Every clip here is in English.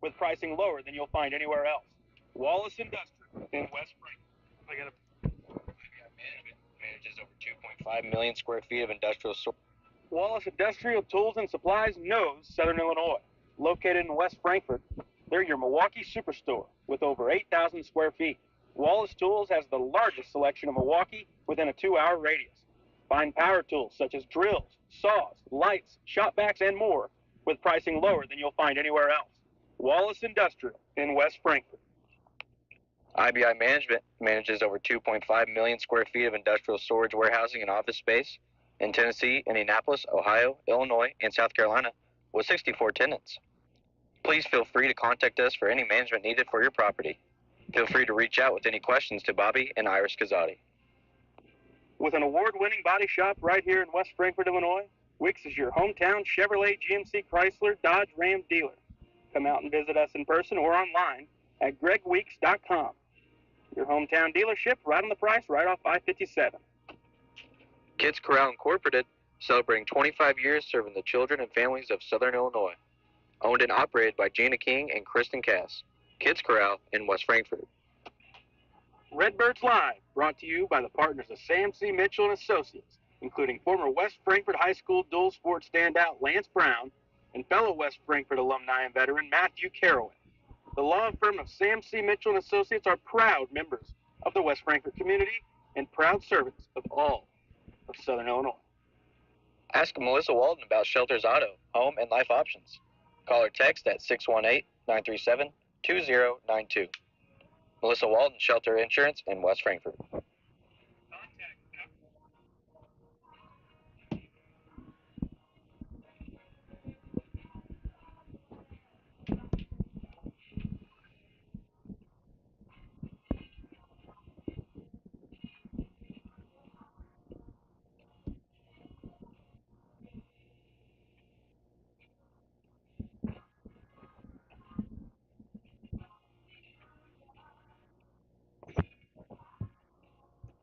with pricing lower than you'll find anywhere else. Wallace Industrial in West Frankfort. I got a management manages over 2.5 million square feet of industrial storage. Wallace Industrial Tools and Supplies knows Southern Illinois. Located in West Frankfort, they're your Milwaukee superstore with over 8,000 square feet. Wallace Tools has the largest selection of Milwaukee within a 2-hour radius. Find power tools such as drills, saws, lights, shop vacs, and more with pricing lower than you'll find anywhere else. Wallace Industrial in West Frankfort. IBI Management manages over 2.5 million square feet of industrial storage, warehousing, and office space in Tennessee, Indianapolis, Ohio, Illinois, and South Carolina with 64 tenants. Please feel free to contact us for any management needed for your property. Feel free to reach out with any questions to Bobby and Iris Kazadi. With an award-winning body shop right here in West Frankfort, Illinois, Wicks is your hometown Chevrolet, GMC, Chrysler, Dodge, Ram dealer. Come out and visit us in person or online at gregweeks.com. Your hometown dealership right on the price, right off I-57. Kids Corral Incorporated, celebrating 25 years serving the children and families of Southern Illinois. Owned and operated by Gina King and Kristen Cass. Kids Corral in West Frankfort. Redbirds Live, brought to you by the partners of Sam C. Mitchell and Associates, including former West Frankfort High School dual sport standout Lance Brown and fellow West Frankfort alumni and veteran Matthew Carroll. The law firm of Sam C. Mitchell and Associates are proud members of the West Frankfort community and proud servants of all of Southern Illinois. Ask Melissa Walden about Shelter's Auto, Home, and Life options. Call or text at 618-937-2092. Melissa Walden, Shelter Insurance in West Frankfort.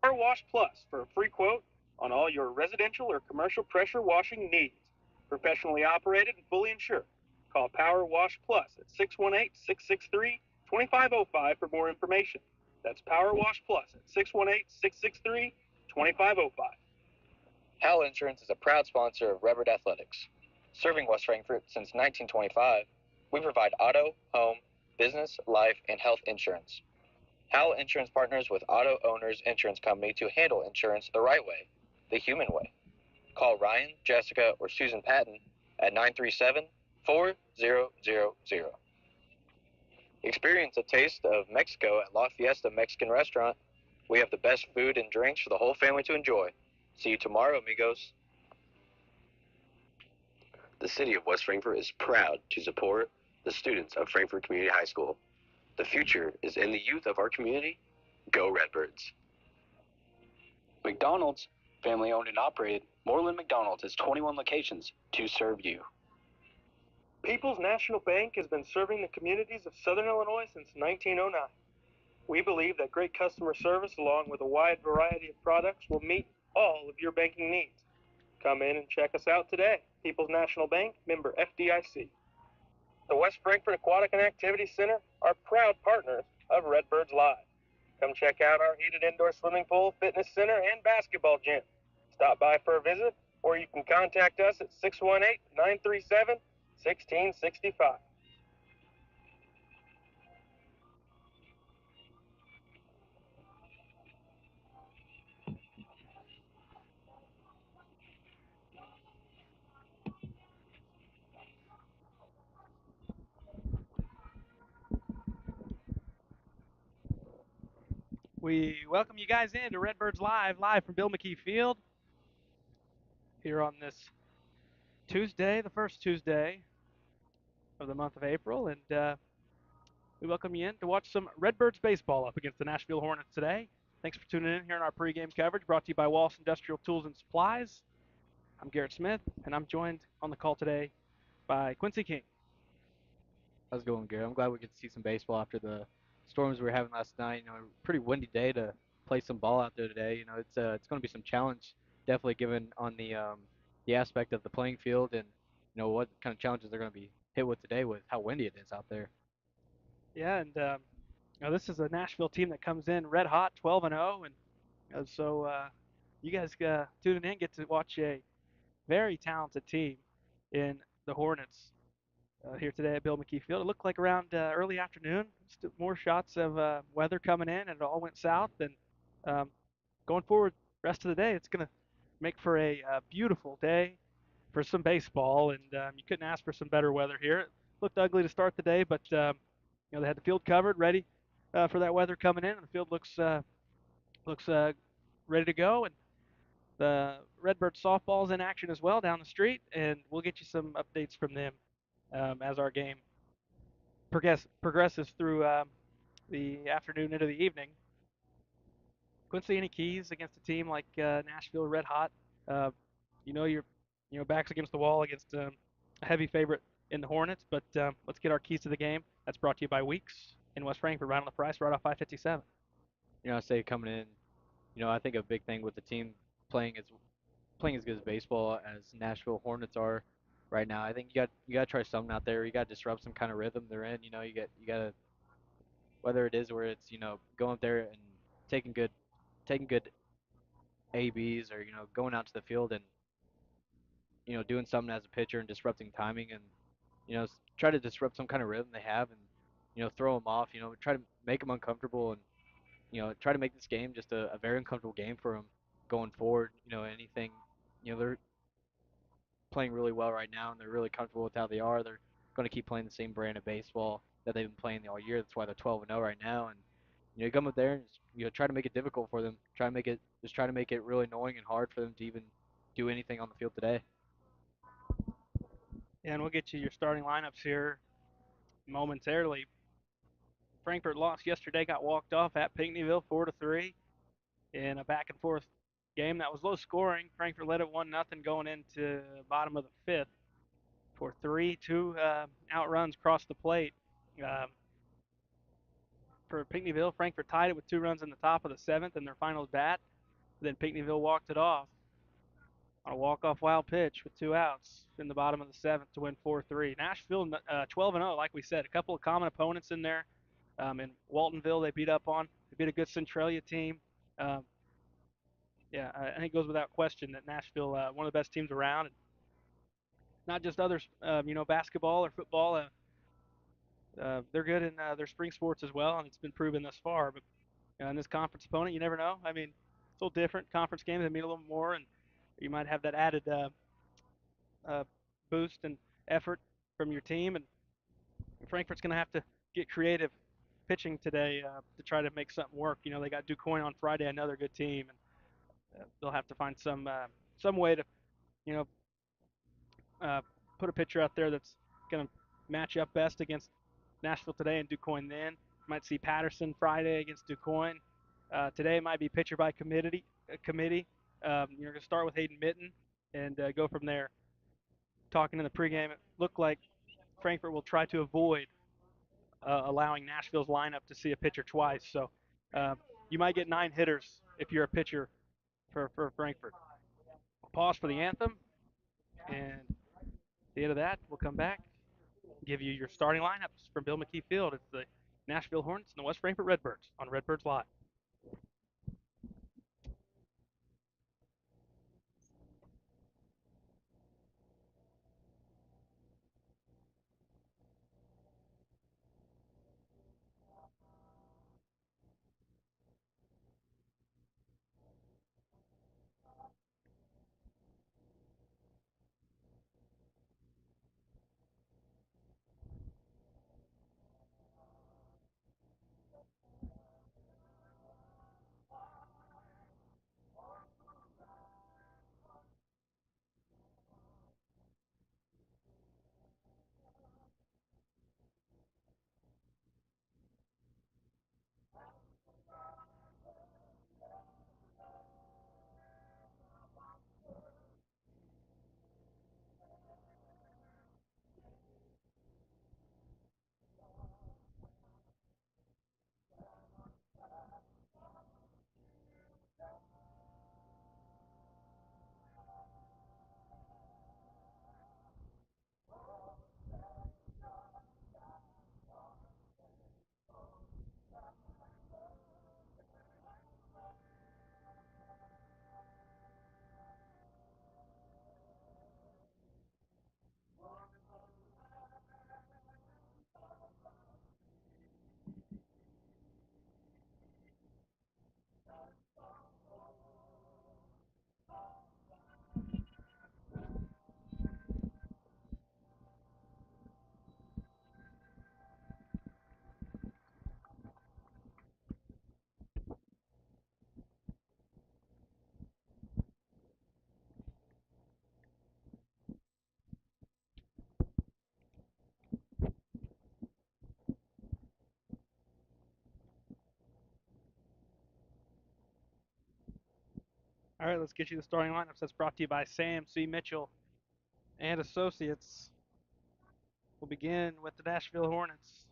Power Wash Plus for a free quote on all your residential or commercial pressure washing needs. Professionally operated and fully insured. Call Power Wash Plus at 618-663-2505 for more information. That's Power Wash Plus at 618-663-2505. Hal Insurance is a proud sponsor of Redbird Athletics. Serving West Frankfort since 1925, we provide auto, home, business, life, and health insurance. Hal Insurance partners with Auto Owners Insurance Company to handle insurance the right way, the human way. Call Ryan, Jessica, or Susan Patton at 937-4000. Experience a taste of Mexico at La Fiesta Mexican Restaurant. We have the best food and drinks for the whole family to enjoy. See you tomorrow, amigos. The city of West Frankfort is proud to support the students of Frankfort Community High School. The future is in the youth of our community. Go Redbirds. McDonald's, family owned and operated. Moreland McDonald's has 21 locations to serve you. People's National Bank has been serving the communities of Southern Illinois since 1909. We believe that great customer service along with a wide variety of products will meet all of your banking needs. Come in and check us out today. People's National Bank, member FDIC. The West Frankfort Aquatic and Activity Center are proud partners of Redbirds Live. Come check out our heated indoor swimming pool, fitness center, and basketball gym. Stop by for a visit, or you can contact us at 618-937-1665. We welcome you guys in to Redbirds live from Bill McKee Field, here on this Tuesday, the first Tuesday of the month of April, and we welcome you in to watch some Redbirds baseball up against the Nashville Hornets today. Thanks for tuning in here in our pregame coverage, brought to you by Wallace Industrial Tools and Supplies. I'm Garrett Smith, and I'm joined on the call today by Quincy King. How's it going, Garrett? I'm glad we could see some baseball after the storms we were having last night. Pretty windy day to play some ball out there today. It's going to be some challenge, definitely given on the aspect of the playing field and what kind of challenges they're going to be hit with today with how windy it is out there. Yeah, and this is a Nashville team that comes in red hot, 12-0, and you guys tuning in get to watch a very talented team in the Hornets here today at Bill McKee Field. It looked like around early afternoon, just more shots of weather coming in, and it all went south. And um, going forward, rest of the day, it's going to make for a beautiful day for some baseball, and you couldn't ask for some better weather here. It looked ugly to start the day, but they had the field covered, ready for that weather coming in, and the field looks ready to go. And the Redbird softball's in action as well down the street, and we'll get you some updates from them as our game progresses through the afternoon into the evening. Couldn't see any keys against a team like Nashville Red Hot. Uh, you're backs against the wall against a heavy favorite in the Hornets, but let's get our keys to the game. That's brought to you by Weeks in West Frankfort, right on the price, right off 557. I say coming in, I think a big thing with the team playing as playing as good as baseball as Nashville Hornets are right now. I think you got to try something out there. You got to disrupt some kind of rhythm they're in. You got to whether it is where it's going up there and taking good taking good ABs or going out to the field and doing something as a pitcher and disrupting timing and try to disrupt some kind of rhythm they have and throw them off. Try to make them uncomfortable and try to make this game just a very uncomfortable game for them going forward. Anything. They're playing really well right now, and they're really comfortable with how they are. They're going to keep playing the same brand of baseball that they've been playing all year. That's why they're 12-0 right now. And you come up there and just, try to make it difficult for them. Try to make it really annoying and hard for them to even do anything on the field today. And we'll get you your starting lineups here momentarily. Frankfurt lost yesterday, got walked off at Pinckneyville 4-3 in a back and forth game that was low scoring. Frankfurt led it 1-0 going into bottom of the fifth for two outruns across the plate. Um, for Pinckneyville, Frankfurt tied it with 2 runs in the top of the seventh in their final at bat. Then Pinckneyville walked it off on a walk-off wild pitch with 2 outs in the bottom of the seventh to win 4-3. Nashville 12-0, like we said, a couple of common opponents in there. In Waltonville, they beat up on. They beat a good Centralia team. Um, yeah, I think it goes without question that Nashville, one of the best teams around, and not just others, basketball or football. They're good in their spring sports as well, and it's been proven thus far. But in this conference opponent, you never know. I mean, it's a little different. Conference games they mean a little more, and you might have that added uh, boost and effort from your team. And Frankfurt's going to have to get creative pitching today to try to make something work. They got DuQuoin on Friday, another good team, and they'll have to find some way to you know uh, put a pitcher out there that's going to match up best against Nashville today and DuQuoin then. Might see Patterson Friday against DuQuoin. Today it might be pitcher by committee. You're going to start with Hayden Mitten and go from there. Talking in the pregame, it looked like Frankfurt will try to avoid allowing Nashville's lineup to see a pitcher twice. So uh, you might get 9 hitters if you're a pitcher for Frankfurt. Pause for the anthem, and at the end of that, we'll come back, give you your starting lineups from Bill McKee Field. It's the Nashville Hornets and the West Frankfort Redbirds on Redbirds Live. All right, let's get you the starting lineups. That's brought to you by Sam C. Mitchell and Associates. We'll begin with the Nashville Hornets.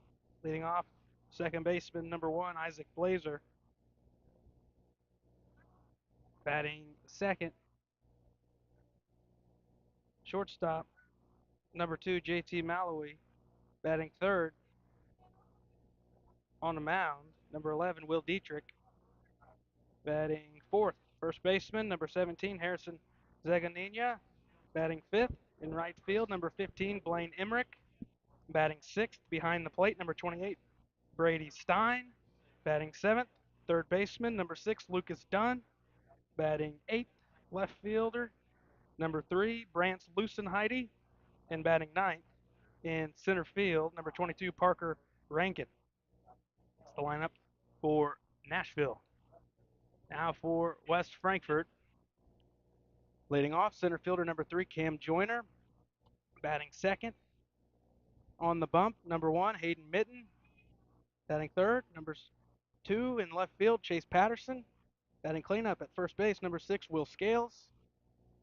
Leading off, second baseman number 1, Isaac Blazer. Batting second, shortstop number 2, JT Malawi. Batting third, on the mound, number 11, Will Dietrich. Batting fourth, first baseman number 17, Harrison Zaganinia. Batting fifth, in right field, number 15, Blaine Emmerich. Batting sixth, behind the plate, number 28, Brady Stein. Batting seventh, third baseman, number 6, Lucas Dunn. Batting eighth, left fielder, number 3, Brance Lusenheide. And batting ninth, in center field, number 22, Parker Rankin. That's the lineup for Nashville. Now for West Frankfort. Leading off, center fielder number 3, Cam Joyner. Batting second, on the bump, number 1, Hayden Mitten. Batting third, number 2, in left field, Chase Patterson. Batting cleanup at first base, number 6, Will Scales.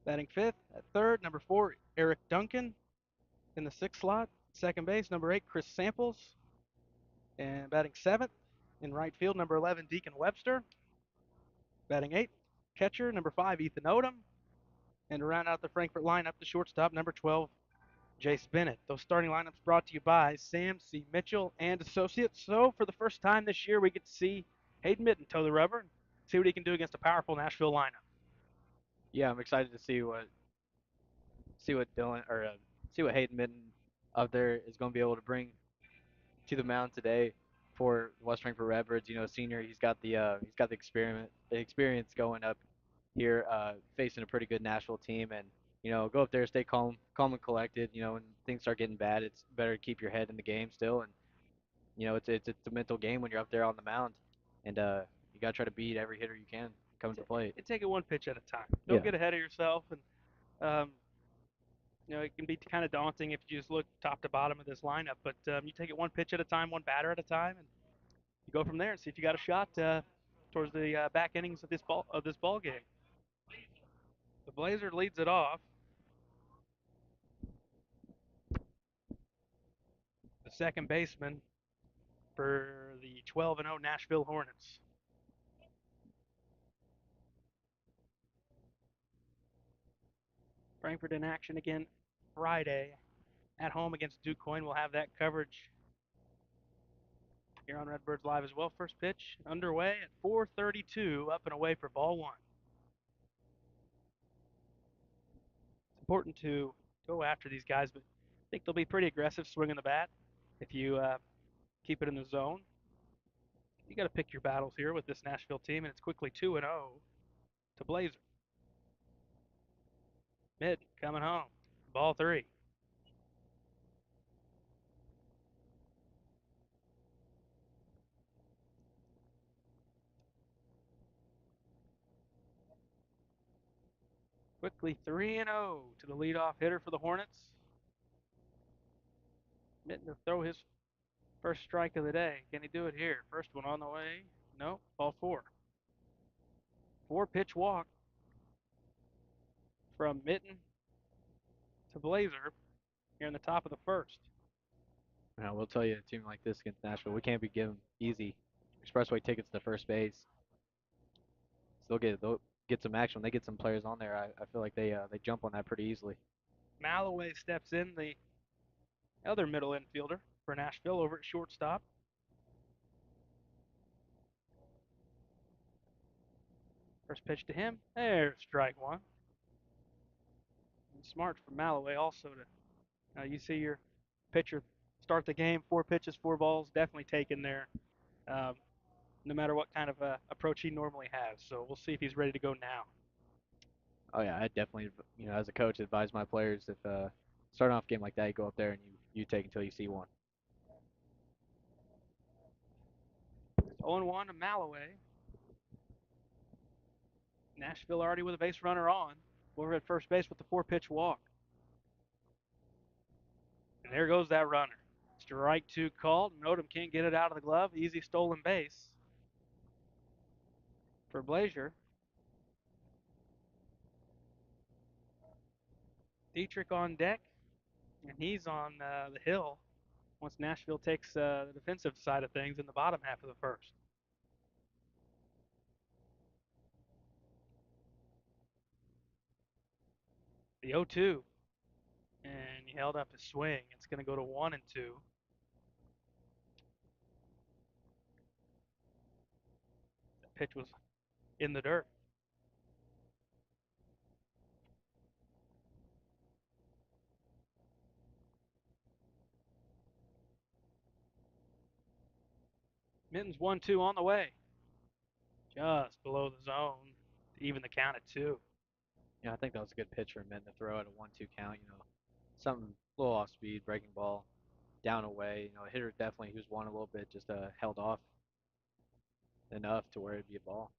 Batting fifth at third, number 4, Eric Duncan. In the sixth slot, second base, number 8, Chris Samples. And batting seventh, in right field, number 11, Deacon Webster. Batting eighth, catcher, number 5, Ethan Odom. And to round out the Frankfurt lineup, the shortstop, number 12, Jace Bennett. Those starting lineups brought to you by Sam C. Mitchell and Associates. So for the first time this year, we get to see Hayden Mitten toe the rubber and see what he can do against a powerful Nashville lineup. Yeah, I'm excited to see what Dylan or see what Hayden Mitten up there is going to be able to bring to the mound today for West Frankfort Redbirds. You know, senior, he's got the experience going up here, facing a pretty good Nashville team, and go up there, stay calm and collected. When things start getting bad, it's better to keep your head in the game still, and it's a mental game when you're up there on the mound, and you got to try to beat every hitter you can coming to the plate. And take it one pitch at a time. Yeah. Don't get ahead of yourself, and it can be kind of daunting if you just look top to bottom of this lineup. But you take it one pitch at a time, one batter at a time, and you go from there and see if you got a shot towards the back innings of this ball game. The Blazer leads it off. The second baseman for the 12-0 Nashville Hornets. Frankfurt in action again Friday at home against DuQuoin. We'll have that coverage here on Redbirds Live as well. First pitch underway at 4:32, up and away for ball one. It's important to go after these guys, but I think they'll be pretty aggressive swinging the bat if you keep it in the zone. You got to pick your battles here with this Nashville team, and it's quickly 2-0 to Blazer. Mid coming home, ball 3. Quickly 3-0 to the leadoff hitter for the Hornets. Mitten to throw his first strike of the day. Can he do it here? First one on the way. No, ball 4. 4-pitch walk from Mitten to Blazer here in the top of the first. Now, we'll tell you, a team like this against Nashville, we can't be giving easy expressway tickets to first base. So they'll get some action. When they get some players on there, I feel like they jump on that pretty easily. Malloway steps in, the other middle infielder for Nashville over at shortstop. First pitch to him. There's strike 1. And smart for Malloway also to you see your pitcher start the game, 4 pitches, 4 balls, definitely taken there. Um, no matter what kind of approach he normally has. So we'll see if he's ready to go now. Oh yeah, I definitely, as a coach, advise my players if starting off a game like that, you go up there and you take until you see one. 0-1 to Malloway. Nashville already with a base runner on. Over at first base with the 4-pitch walk. And there goes that runner. Strike 2 called. Odom can't get it out of the glove. Easy stolen base for Blazer. Dietrich on deck, and he's on the hill once Nashville takes the defensive side of things in the bottom half of the first. The 0-2, and he held up his swing. It's going to go to 1-2. The pitch was in the dirt. Mittens 1-2 on the way, just below the zone to even the count at 2. Yeah, I think that was a good pitch for Mint to throw at a 1-2 count. Something a little off speed, breaking ball, down away. Hitter definitely who's won a little bit, just held off enough to where it'd be a ball.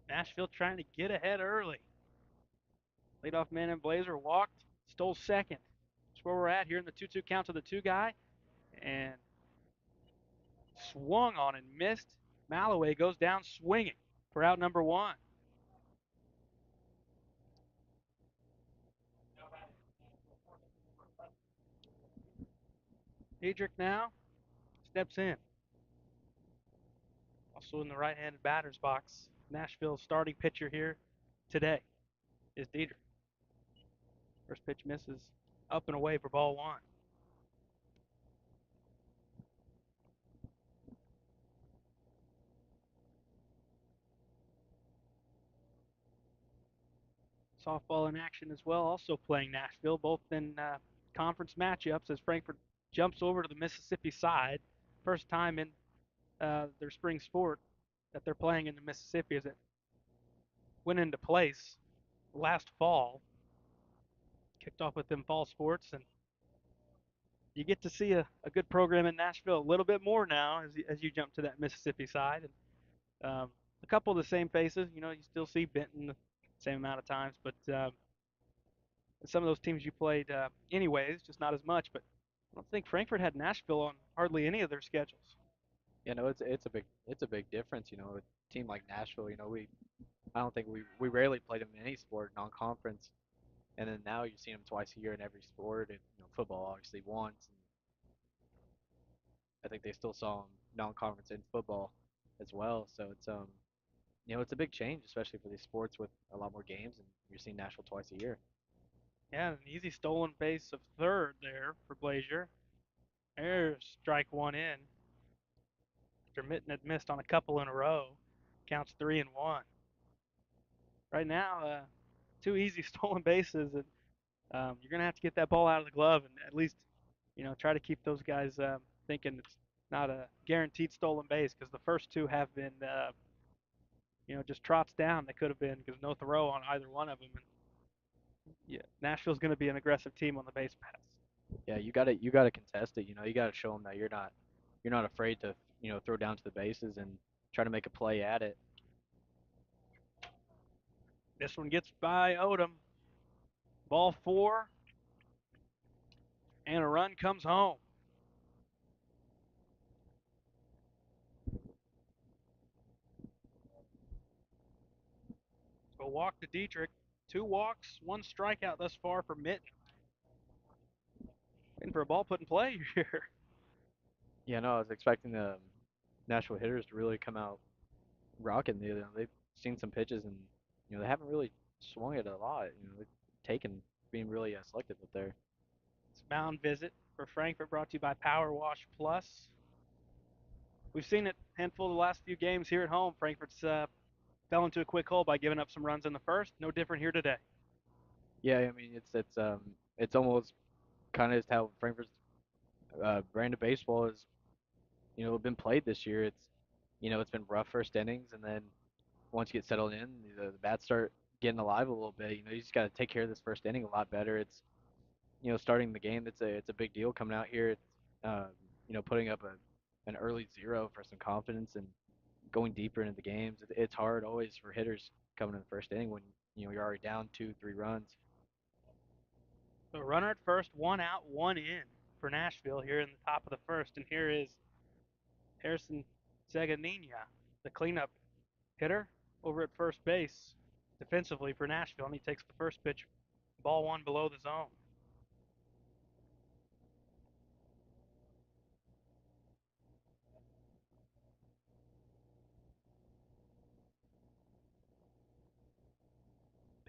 Nashville trying to get ahead early. Leadoff man and Blazer walked, stole second. That's where we're at here in the 2-2 count to the 2 guy. And swung on and missed. Malloway goes down swinging for out number 1. Diedrich now steps in. Also in the right-handed batter's box, Nashville's starting pitcher here today is Diedrich. First pitch misses, up and away for ball 1. Softball in action as well, also playing Nashville, both in conference matchups as Frankfort jumps over to the Mississippi side. First time in their spring sport that they're playing in the Mississippi as it went into place last fall. Kicked off with them fall sports, and you get to see a good program in Nashville a little bit more now as you jump to that Mississippi side. And a couple of the same faces, you still see Benton the same amount of times, but some of those teams you played anyways, just not as much. But I don't think Frankfort had Nashville on hardly any of their schedules. It's a big difference. A team like Nashville. I don't think we rarely played them in any sport, non-conference, and then now you see them twice a year in every sport, and football obviously once. And I think they still saw them non-conference in football as well. So it's a big change, especially for these sports with a lot more games, and you're seeing Nashville twice a year. Yeah, an easy stolen base of third there for Blazier. There's strike 1 in. After Mitten had missed on a couple in a row. Counts 3-1. Right now, 2 easy stolen bases, and you're going to have to get that ball out of the glove and at least, try to keep those guys thinking it's not a guaranteed stolen base because the first 2 have been, just trots down. They could have been because no throw on either one of them. And yeah, Nashville's going to be an aggressive team on the base paths. Yeah, you got to contest it. You got to show them that you're not afraid to throw down to the bases and try to make a play at it. This one gets by Odom. Ball 4, and a run comes home. So a walk to Dietrich. 2 walks, 1 strikeout thus far for Mitten. And for a ball put in play here. Yeah, no, I was expecting the Nashville hitters to really come out rocking. They've seen some pitches and they haven't really swung it a lot. They've taken being really selective up there. It's mound visit for Frankfort brought to you by Power Wash Plus. We've seen it a handful of the last few games here at home. Frankfort's fell into a quick hole by giving up some runs in the first. No different here today. Yeah, I mean it's almost kind of how Frankfurt's brand of baseball is been played this year. It's been rough first innings, and then once you get settled in, the bats start getting alive a little bit. You just got to take care of this first inning a lot better. It's starting the game. It's a big deal coming out here. It's putting up an early zero for some confidence and going deeper into the games. It's hard always for hitters coming in the first inning when you're already down 2-3 runs. So runner at first, 1 out, 1 in for Nashville here in the top of the first. And here is Harrison Zaganinia, the cleanup hitter over at first base defensively for Nashville, and he takes the first pitch, ball one below the zone.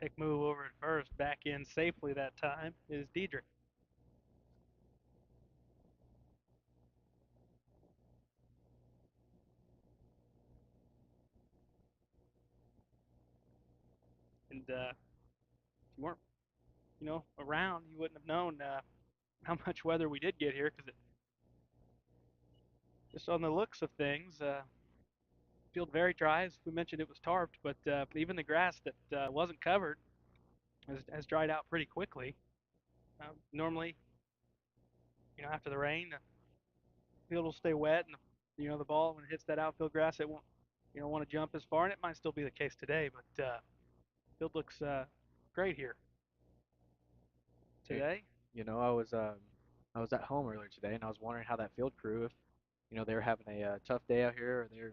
Pick move over at first, back in safely that time is Diedrich. And if you weren't, around, you wouldn't have known how much weather we did get here because just on the looks of things, field very dry. As we mentioned, it was tarped, but even the grass that wasn't covered has dried out pretty quickly. Normally, after the rain, the field will stay wet, and the ball when it hits that outfield grass, it won't, want to jump as far, and it might still be the case today, but field looks great here today. I was at home earlier today, and I was wondering how that field crew, if they were having a tough day out here, or they're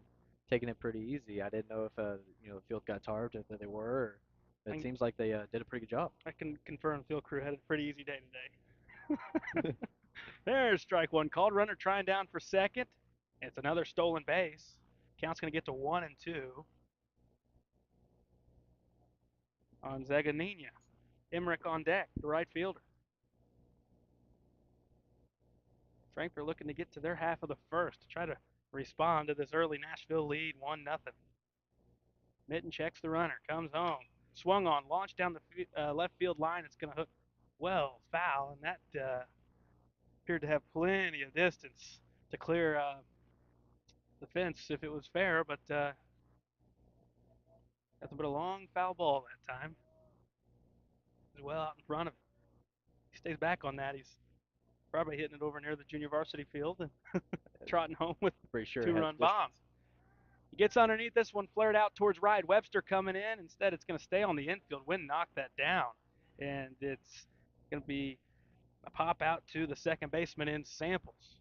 taking it pretty easy. I didn't know if the field got tarved, if they were. Or, it seems like they did a pretty good job. I can confirm field crew had a pretty easy day today. There's strike one called. Runner trying down for second. It's another stolen base. Count's going to get to 1-2 on Zaganinia. Emmerich on deck, the right fielder. Frankfurt looking to get to their half of the first to try to respond to this early Nashville lead, 1-0. Mitten checks the runner, comes home, swung on, launched down the left field line. It's going to hook well foul, and that appeared to have plenty of distance to clear the fence if it was fair, but nothing but a long foul ball that time. He's well out in front of him. He stays back on that. He's probably hitting it over near the junior varsity field and trotting home with Pretty sure two-run bomb. He gets underneath this one, flared out towards right. Webster coming in. Instead, it's going to stay on the infield. Wynn knocked that down, and it's going to be a pop out to the second baseman in Samples.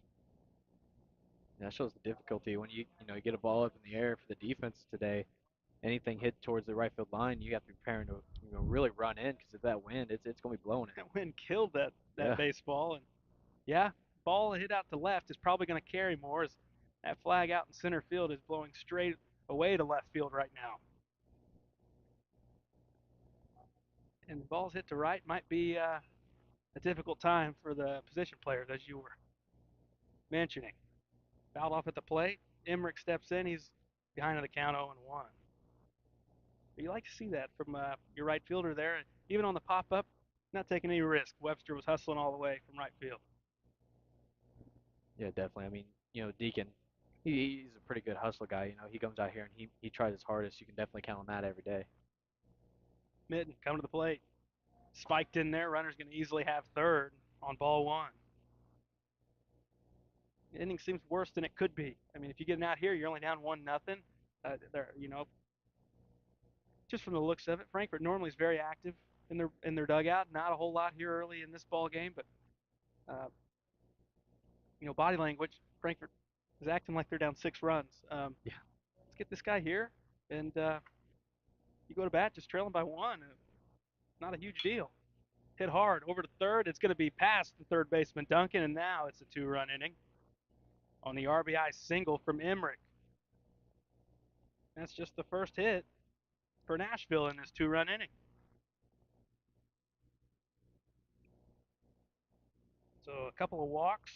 That shows the difficulty when you get a ball up in the air for the defense today. Anything hit towards the right field line, you have to be preparing to really run in, because if that wind, it's going to be blowing it. That wind killed that baseball, and ball hit out to left is probably going to carry more, as that flag out in center field is blowing straight away to left field right now. And the balls hit to right might be a difficult time for the position players, as you were mentioning. Fouled off at the plate. Emmerich steps in. He's behind on the count 0-1. But you like to see that from your right fielder there. Even on the pop-up, not taking any risk. Webster was hustling all the way from right field. Yeah, definitely. I mean, Deacon, he's a pretty good hustle guy. He comes out here and he tries his hardest. You can definitely count on that every day. Mitten coming to the plate. Spiked in there. Runner's going to easily have third on ball one. The inning seems worse than it could be. I mean, if you get out here, you're only down 1-0. Just from the looks of it, Frankfurt normally is very active in their dugout. Not a whole lot here early in this ball game, but body language. Frankfurt is acting like they're down 6 runs. Yeah. Let's get this guy here, and you go to bat just trailing by 1. Not a huge deal. Hit hard over to third. It's going to be past the third baseman Duncan, and now it's a 2-run inning on the RBI single from Emmerich. That's just the first hit for Nashville in this 2-run inning. So a couple of walks,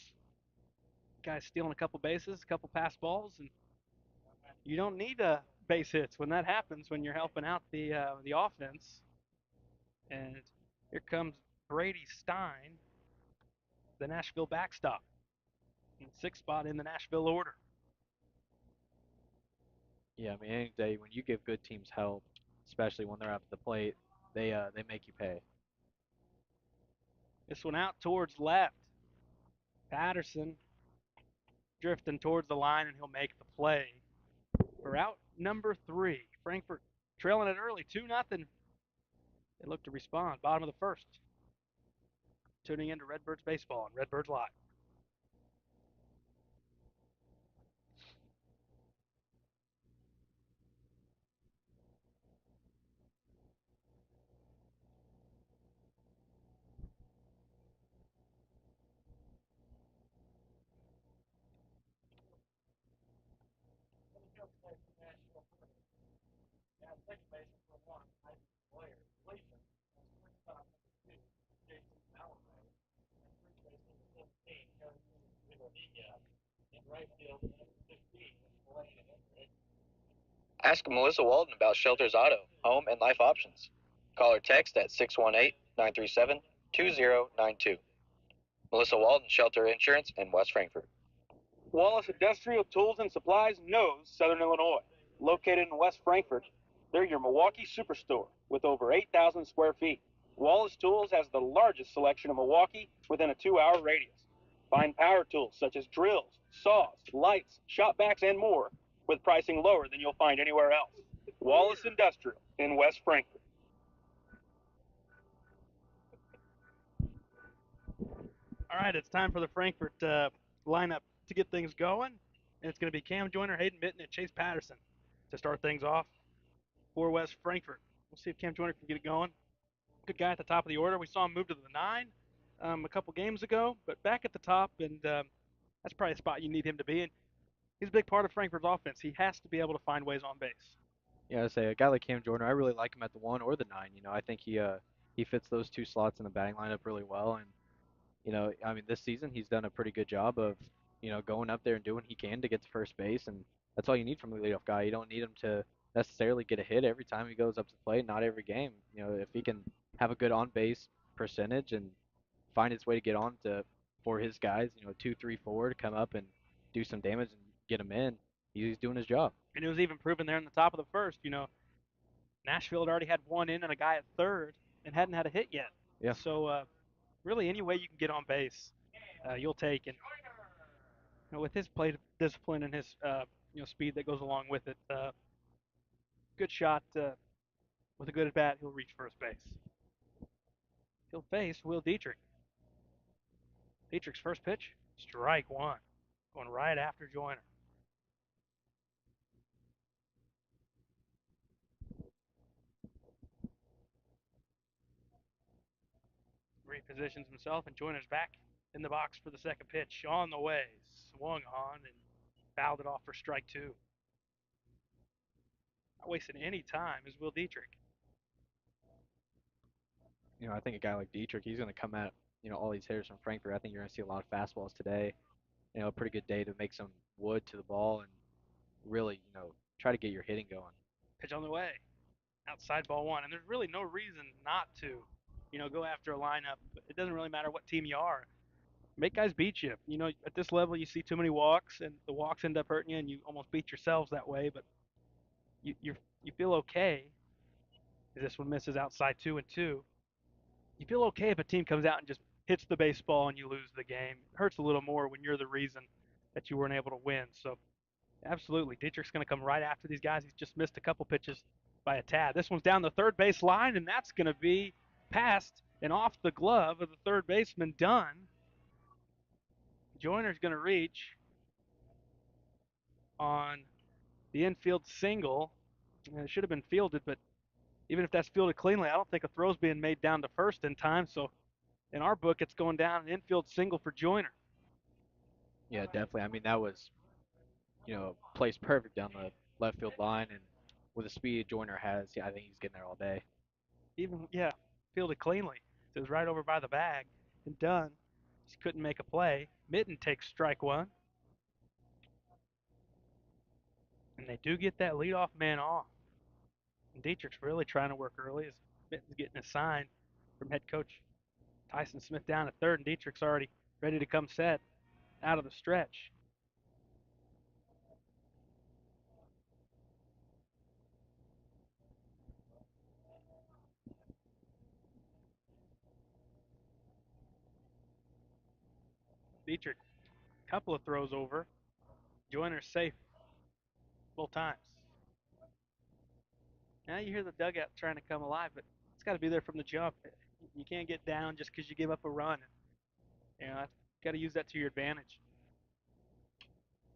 guys stealing a couple bases, a couple pass balls, and you don't need base hits when that happens, when you're helping out the offense. And here comes Brady Stein, the Nashville backstop, in 6th spot in the Nashville order. Yeah, I mean, any day when you give good teams help, especially when they're up at the plate, they make you pay. This one out towards left. Patterson drifting towards the line, and he'll make the play for out number 3. Frankfurt trailing it early, 2-0. They look to respond. Bottom of the first. Tuning into Redbirds Baseball and Redbirds Live. Ask Melissa Walden about Shelter's auto, home, and life options. Call or text at 618 937 2092. Melissa Walden, Shelter Insurance in West Frankfort. Wallace Industrial Tools and Supplies knows Southern Illinois. Located in West Frankfort, they're your Milwaukee superstore with over 8,000 square feet. Wallace Tools has the largest selection of Milwaukee within a 2-hour radius. Find power tools such as drills, saws, lights, shop vacs, and more with pricing lower than you'll find anywhere else. Wallace Industrial in West Frankfort. All right, it's time for the Frankfort lineup to get things going. And it's going to be Cam Joyner, Hayden Mitten, and Chase Patterson to start things off for West Frankfort. We'll see if Cam Joyner can get it going. Good guy at the top of the order. We saw him move to the 9 a couple games ago, but back at the top, and that's probably a spot you need him to be in. He's a big part of Frankfurt's offense. He has to be able to find ways on base. Yeah, I say a guy like Cam Jordan, I really like him at the 1 or the 9. I think he fits those two slots in the batting lineup really well, and I mean, this season he's done a pretty good job of, going up there and doing what he can to get to first base, and that's all you need from a leadoff guy. You don't need him to necessarily get a hit every time he goes up to the plate, not every game. If he can have a good on base percentage and find his way to get on to for his guys, 2, 3, 4 to come up and do some damage and get him in, he's doing his job. And it was even proven there in the top of the first. Nashville had already had one in and a guy at third and hadn't had a hit yet. Yeah. So really, any way you can get on base, you'll take. And with his play discipline and his speed that goes along with it, good shot with a good at bat, he'll reach first base. He'll face Will Dietrich. Dietrich's first pitch, strike one, going right after Joyner. Repositions himself, and Joyner's back in the box for the second pitch. On the way, swung on and fouled it off for strike two. Not wasting any time is Will Dietrich. I think a guy like Dietrich, he's going to come at, all these hitters from Frankfurt. I think you're going to see a lot of fastballs today. A pretty good day to make some wood to the ball and really, try to get your hitting going. Pitch on the way, outside ball one, and there's really no reason not to, go after a lineup. It doesn't really matter what team you are. Make guys beat you. At this level, you see too many walks, and the walks end up hurting you, and you almost beat yourselves that way. But you feel okay. This one misses outside 2-2. You feel okay if a team comes out and just hits the baseball and you lose the game. It hurts a little more when you're the reason that you weren't able to win. So, absolutely, Dietrich's going to come right after these guys. He's just missed a couple pitches by a tad. This one's down the third base line, and that's going to be past and off the glove of the third baseman, Dunn. Joyner's going to reach on the infield single. It should have been fielded, but even if that's fielded cleanly, I don't think a throw's being made down to first in time. So in our book, it's going down an infield single for Joyner. Yeah, definitely. I mean, that was, placed perfect down the left field line, and with the speed Joyner has, yeah, I think he's getting there all day. Fielded cleanly. It was right over by the bag and done. Just couldn't make a play. Mitten takes strike one. And they do get that leadoff man off. And Dietrich's really trying to work early as Mitten's getting a sign from head coach Tyson Smith down at third, and Dietrich's already ready to come set out of the stretch. Dietrich, couple of throws over. Joyner's safe both times. Now you hear the dugout trying to come alive, but it's got to be there from the jump. You can't get down just because you give up a run. Got to use that to your advantage.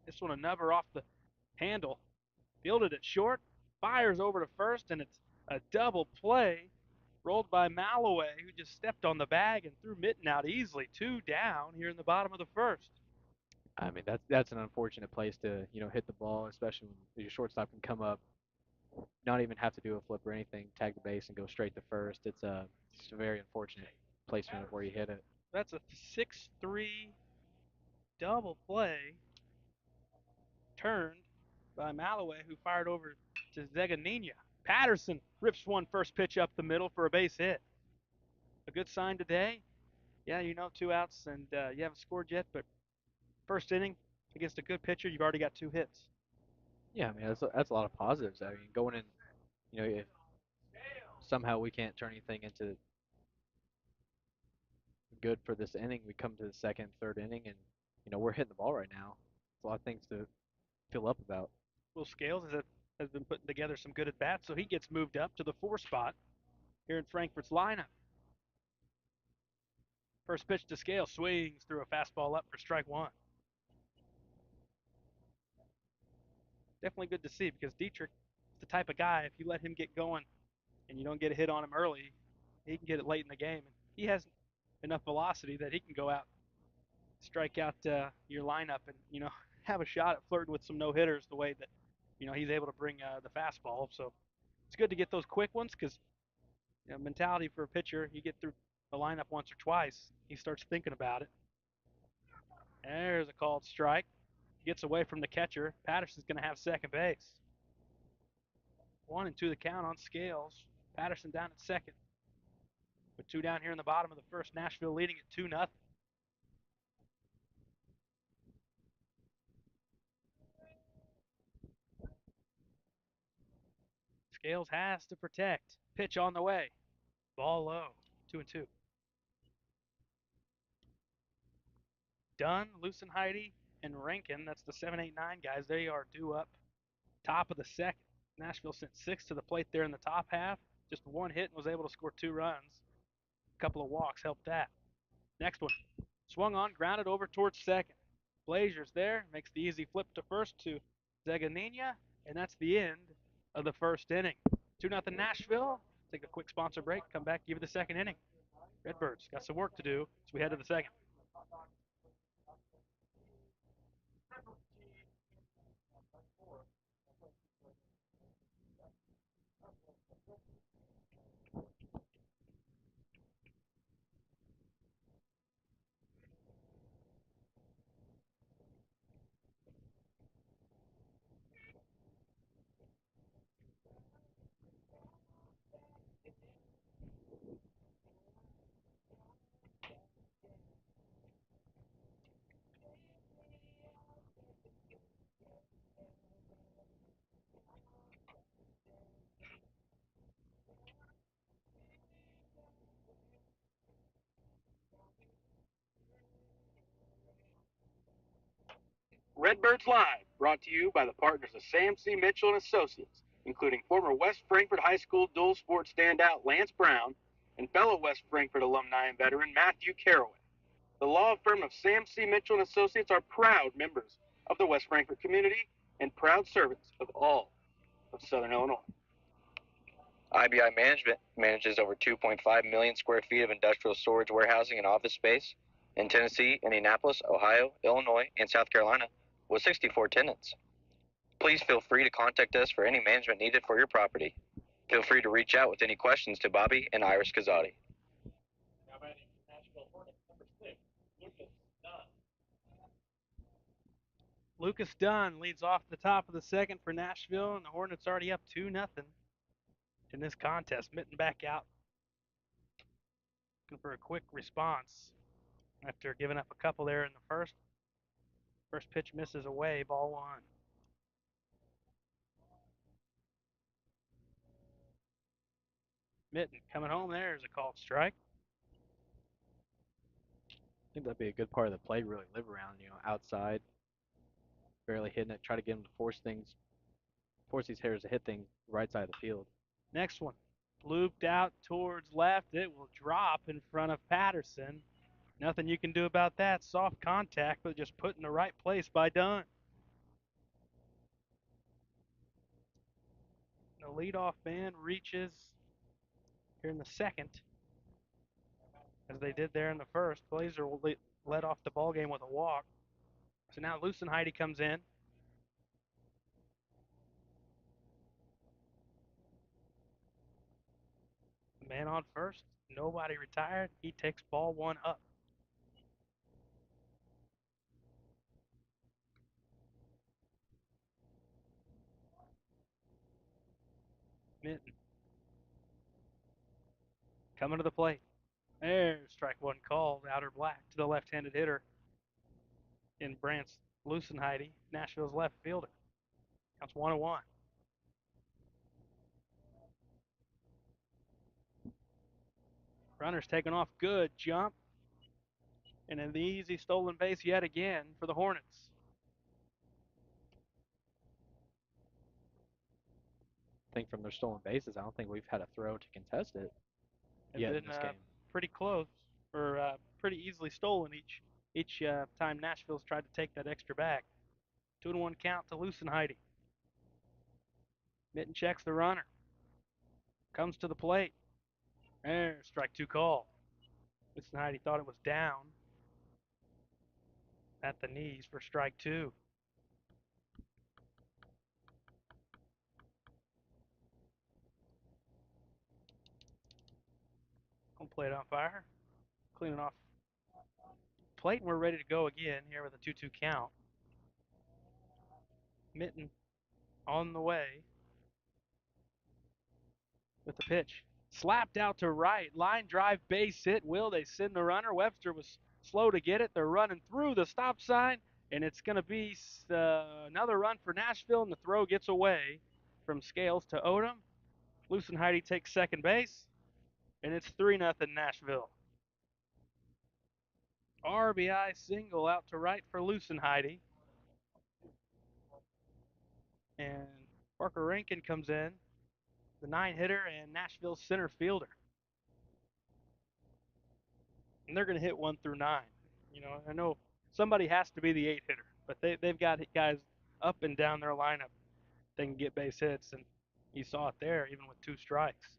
This one, a nubber off the handle. Fielded it short, fires over to first, and it's a double play rolled by Malloway, who just stepped on the bag and threw Mitten out easily. 2 down here in the bottom of the first. I mean, that's an unfortunate place to, hit the ball, especially when your shortstop can come up, not even have to do a flip or anything, tag the base and go straight to first. It's a very unfortunate placement of where you hit it. That's a 6-3 double play turned by Malloway, who fired over to Zeganina. Patterson rips one first pitch up the middle for a base hit. A good sign today. Yeah, 2 outs and you haven't scored yet, but first inning against a good pitcher, you've already got 2 hits. Yeah, I mean that's a lot of positives. I mean, going in, if somehow we can't turn anything into good for this inning, we come to the second, third inning, and we're hitting the ball right now. It's a lot of things to feel up about. Will Scales has been putting together some good at bats, so he gets moved up to the 4 spot here in Frankfurt's lineup. First pitch to Scales, swings through a fastball up for strike 1. Definitely good to see because Dietrich is the type of guy, if you let him get going and you don't get a hit on him early, he can get it late in the game. And he has enough velocity that he can go out, strike out your lineup, and have a shot at flirting with some no hitters the way that he's able to bring the fastball. So it's good to get those quick ones because mentality for a pitcher, you get through the lineup once or twice, he starts thinking about it. There's a called strike. Gets away from the catcher. Patterson's going to have second base. 1-2 the count on Scales. Patterson down at second. With 2 down here in the bottom of the first, Nashville leading at 2-0. Scales has to protect. Pitch on the way. Ball low. 2-2. Dunn, Lucenheide, and Rankin. That's the 7, 8, 9 guys. They are due up. Top of the second. Nashville sent 6 to the plate there in the top half. Just 1 hit and was able to score 2 runs. A couple of walks helped that. Next one. Swung on, grounded over towards second. Blazier's there. Makes the easy flip to first to Zeganina. And that's the end of the first inning. 2-0 Nashville. Take a quick sponsor break. Come back, give you the second inning. Redbirds got some work to do as we head to the second. Redbirds Live, brought to you by the partners of Sam C. Mitchell and Associates, including former West Frankfort High School dual sport standout Lance Brown and fellow West Frankfort alumni and veteran Matthew Caraway. The law firm of Sam C. Mitchell and Associates are proud members of the West Frankfort community and proud servants of all of Southern Illinois. IBI Management manages over 2.5 million square feet of industrial storage, warehousing, and office space in Tennessee, Indianapolis, Ohio, Illinois, and South Carolina, with 64 tenants. Please feel free to contact us for any management needed for your property. Feel free to reach out with any questions to Bobby and Iris Kazadi. Lucas Dunn leads off the top of the second for Nashville, and the Hornets already up 2-0 in this contest. Mitten back out, looking for a quick response after giving up a couple there in the first. First pitch misses away, ball 1. Mitten coming home there is a called strike. I think that'd be a good part of the play, really live around, outside, barely hitting it, try to get him to force these hitters to hit things right side of the field. Next one, looped out towards left. It will drop in front of Patterson. Nothing you can do about that. Soft contact, but just put in the right place by Dunn. The leadoff man reaches here in the second, as they did there in the first. Blazer led off the ball game with a walk. So now Lucenheide comes in. Man on first. Nobody retired. He takes ball one up. Minton coming to the plate. There's strike one called. Outer black to the left-handed hitter in Brant's Lucenheide, Nashville's left fielder. Counts 1-1. Runner's taking off. Good jump. And an easy stolen base yet again for the Hornets. I think from their stolen bases, I don't think we've had a throw to contest it yet in this game. Pretty close, or pretty easily stolen each time Nashville's tried to take that extra back. 2-1 count to Lucenheide. Mitten checks the runner. Comes to the plate. There's strike two call. Lucenheide thought it was down at the knees for strike two. Home plate umpire cleaning off plate, and we're ready to go again here with a 2-2 count. Mitten on the way with the pitch. Slapped out to right. Line drive, base hit. Will they send the runner? Webster was slow to get it. They're running through the stop sign, and it's going to be another run for Nashville, and the throw gets away from Scales to Odom. Lucenheide takes second base, and it's 3-0 Nashville. RBI single out to right for Lucenheide. And Parker Rankin comes in, the 9-hitter and Nashville's center fielder. And they're going to hit 1 through 9. You know, I know somebody has to be the 8-hitter, but they've got guys up and down their lineup that can get base hits, and you saw it there even with 2 strikes.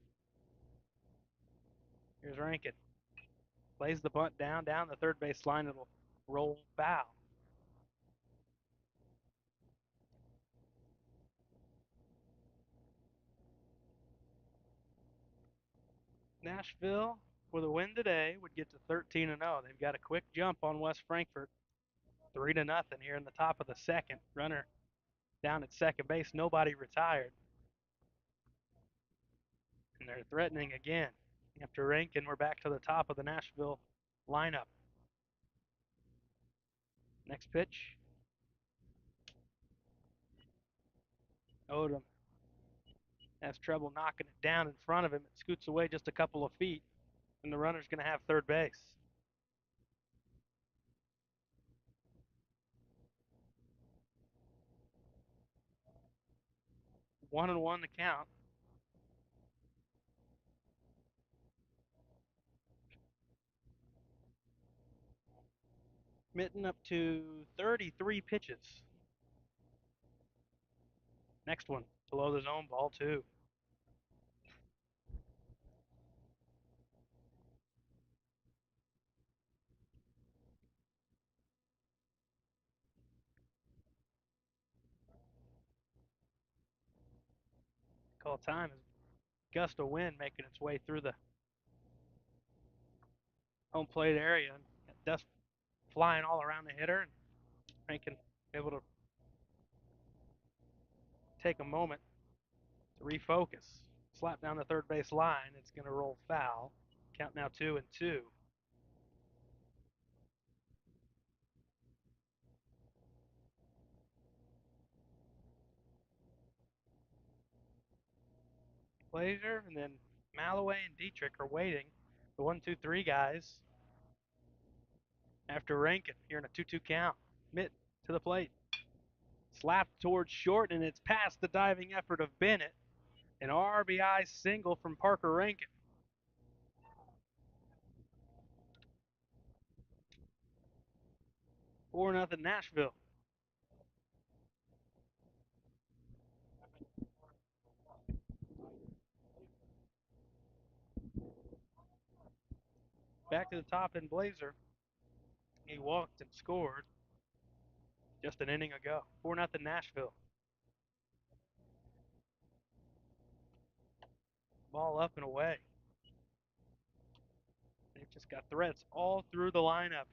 Here's Rankin. Lays the bunt down the third base line. It'll roll foul. Nashville, with a win today, would get to 13-0. They've got a quick jump on West Frankfort, 3-0 here in the top of the second. Runner down at second base, nobody retired. And they're threatening again. After Rankin, we're back to the top of the Nashville lineup. Next pitch. Odom has trouble knocking it down in front of him. It scoots away just a couple of feet, and the runner's going to have third base. One and one to count. Mitten up to 33 pitches. Next one, below the zone, ball 2. Call time is gust of wind making its way through the home plate area. Dust flying all around the hitter, and Rankin able to take a moment to refocus. Slap down the third base line. It's going to roll foul. Count now 2-2. Blazer and then Malloway and Dietrich are waiting. The 1-2-3 guys after Rankin here in a 2-2 count. Mitt to the plate. Slapped towards short, and it's past the diving effort of Bennett. An RBI single from Parker Rankin. Four nothing Nashville. Back to the top in Blazer. He walked and scored just an inning ago. 4-0 Nashville. Ball up and away. Just got threats all through the lineup.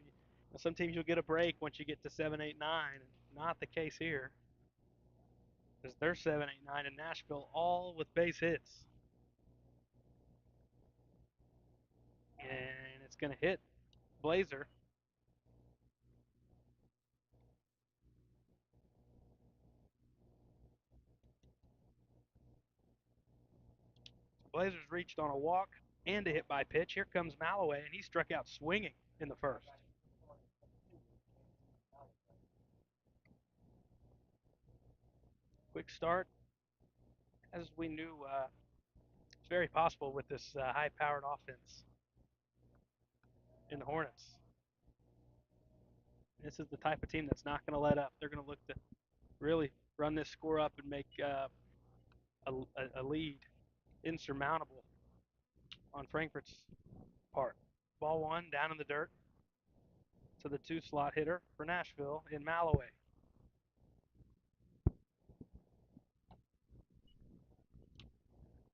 Some teams you'll get a break once you get to 7, 8, 9. Not the case here. Because they're 7, 8, 9 in Nashville, all with base hits. And it's going to hit Blazer. Blazers reached on a walk and a hit by pitch. Here comes Malloway, and he struck out swinging in the first. Quick start. As we knew, it's very possible with this high-powered offense in the Hornets. This is the type of team that's not going to let up. They're going to look to really run this score up and make a lead insurmountable on Frankfurt's part. Ball one down in the dirt to the 2-slot hitter for Nashville in Malloway.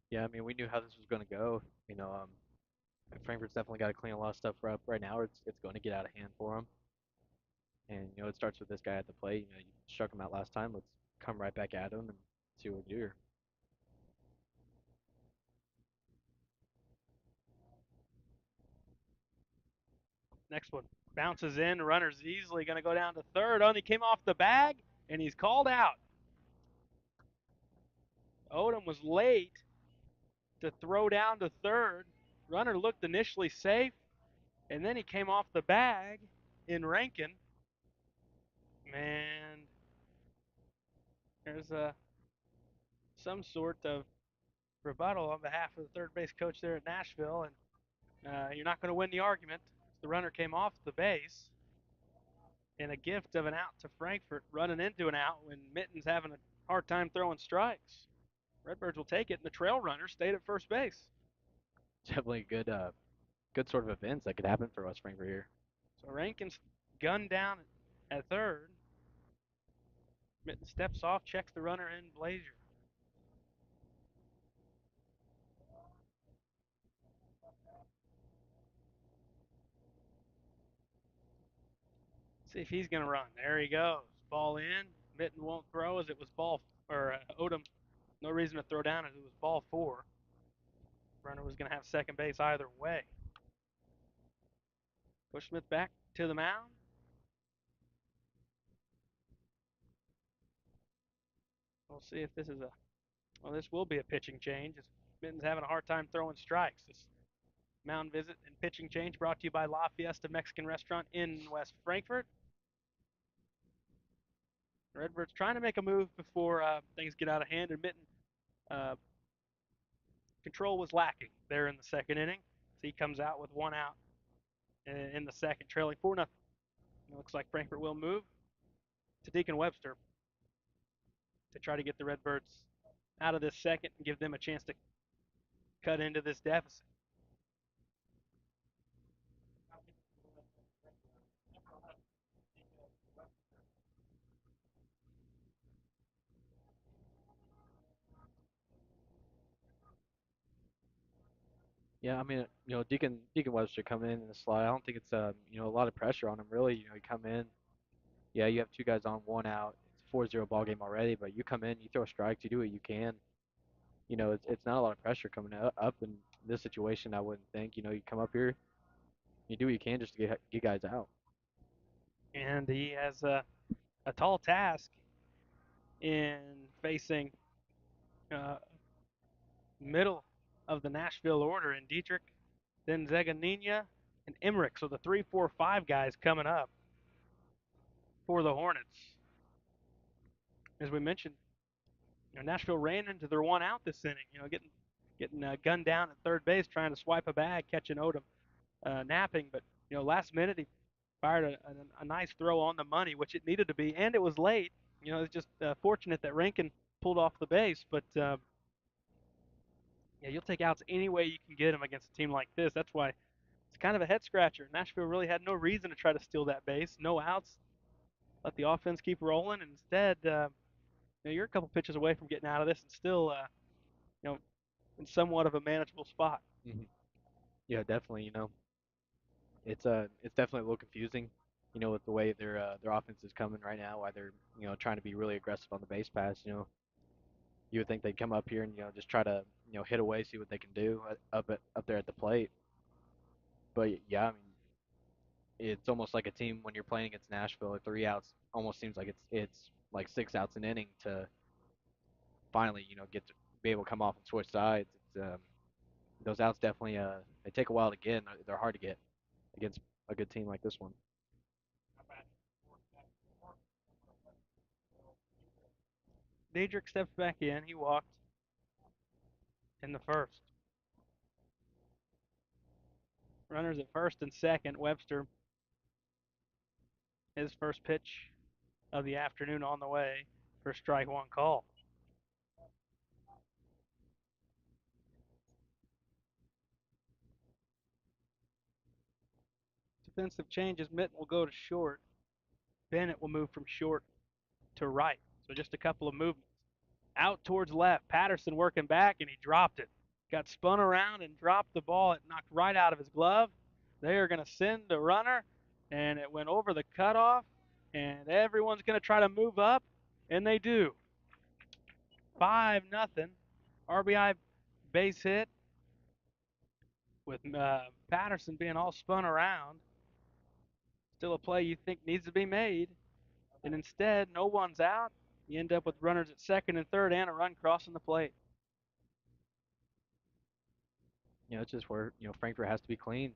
Yeah, I mean, we knew how this was going to go. Frankfurt's definitely got to clean a lot of stuff up right now, or it's going to get out of hand for them. And it starts with this guy at the plate. You struck him out last time. Let's come right back at him and see what we do here. Next one bounces in. Runner's easily going to go down to third. Only came off the bag, and he's called out. Odom was late to throw down to third. Runner looked initially safe, and then he came off the bag in Rankin. And there's some sort of rebuttal on behalf of the third base coach there at Nashville, and you're not going to win the argument. The runner came off the base, and a gift of an out to Frankfurt, running into an out when Mitten's having a hard time throwing strikes. Redbirds will take it, and the trail runner stayed at first base. Definitely good sort of events that could happen for West Frankfurt here. So Rankin's gunned down at third. Mitten steps off, checks the runner in Blazer. See if he's going to run. There he goes. Ball in. Mitten won't throw as it was Odom. No reason to throw down as it was ball 4. Runner was going to have second base either way. Push Smith back to the mound. We'll see if this is this will be a pitching change. As Mitten's having a hard time throwing strikes. This mound visit and pitching change brought to you by La Fiesta Mexican Restaurant in West Frankfurt. Redbirds trying to make a move before things get out of hand, and Mitten control was lacking there in the second inning. So he comes out with one out in the second, trailing 4-0. It looks like Frankfurt will move to Deacon Webster to try to get the Redbirds out of this second and give them a chance to cut into this deficit. Yeah, I mean, Deacon Webster coming in the slot. I don't think it's a lot of pressure on him really. You come in, yeah, you have two guys on, one out. It's a 4-0 ball game already, but you come in, you throw strikes, you do what you can. It's not a lot of pressure coming up in this situation. I wouldn't think. You come up here, you do what you can just to get guys out. And he has a tall task in facing middle of the Nashville order in Dietrich, then Zeganina and Emmerich. So the 3, 4, 5 guys coming up for the Hornets. As we mentioned, Nashville ran into their one out this inning. Getting gunned down at third base, trying to swipe a bag, catching Odom napping. But last minute he fired a nice throw on the money, which it needed to be, and it was late. It's just fortunate that Rankin pulled off the base, but you'll take outs any way you can get them against a team like this. That's why it's kind of a head scratcher. Nashville really had no reason to try to steal that base. No outs. Let the offense keep rolling. And instead, you're a couple pitches away from getting out of this and still, in somewhat of a manageable spot. Mm-hmm. Yeah, definitely. It's definitely a little confusing, with the way their offense is coming right now. Why they're trying to be really aggressive on the base pass. You would think they'd come up here and just try to hit away, see what they can do up there at the plate. But yeah, I mean, it's almost like a team when you're playing against Nashville at 3 outs. Almost seems like it's like 6 outs an inning to finally get to be able to come off and switch sides. Those outs definitely they take a while to get. And they're hard to get against a good team like this one. Diedrich steps back in. He walked in the first. Runners at first and second. Webster, his first pitch of the afternoon on the way for strike one call. Defensive changes. Mitten will go to short. Bennett will move from short to right. So just a couple of movements. Out towards left. Patterson working back, and he dropped it. Got spun around and dropped the ball. It knocked right out of his glove. They are going to send a runner, and it went over the cutoff, and everyone's going to try to move up, and they do. 5-0. RBI base hit with Patterson being all spun around. Still a play you think needs to be made. And instead, no one's out. You end up with runners at second and third and a run crossing the plate. It's just where Frankfurt has to be clean.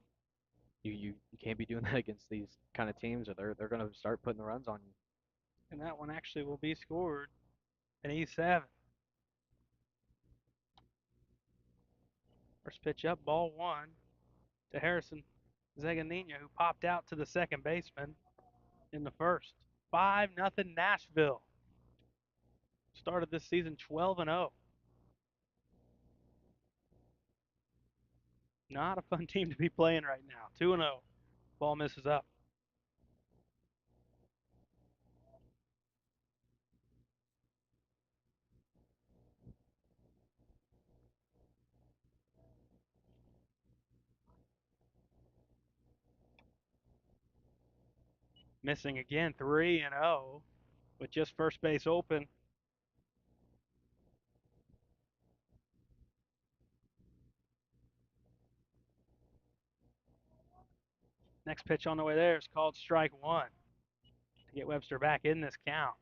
You can't be doing that against these kind of teams, or they're going to start putting the runs on you. And that one actually will be scored an E7. First pitch up, ball one to Harrison Zeganina, who popped out to the second baseman in the first. 5-0 Nashville. Started this season 12-0. Not a fun team to be playing right now. 2-0. Ball misses up. Missing again, 3-0 with just first base open. Next pitch on the way there is called strike one to get Webster back in this count.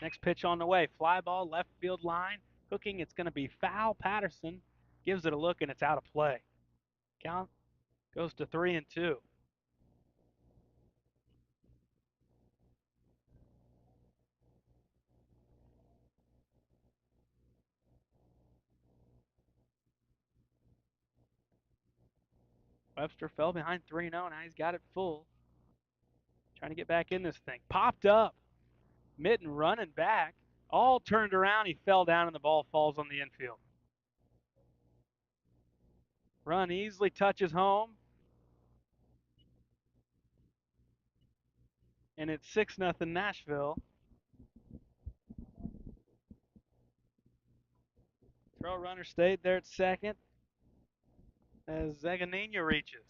Next pitch on the way. Fly ball, left field line. Hooking, it's going to be foul. Patterson gives it a look, and it's out of play. Count goes to 3-2. Webster fell behind 3-0. Now he's got it full. Trying to get back in this thing. Popped up. Mitten running back. All turned around. He fell down, and the ball falls on the infield. Run easily touches home. And it's 6-0 Nashville. Throw runner stayed there at second as Zeganina reaches.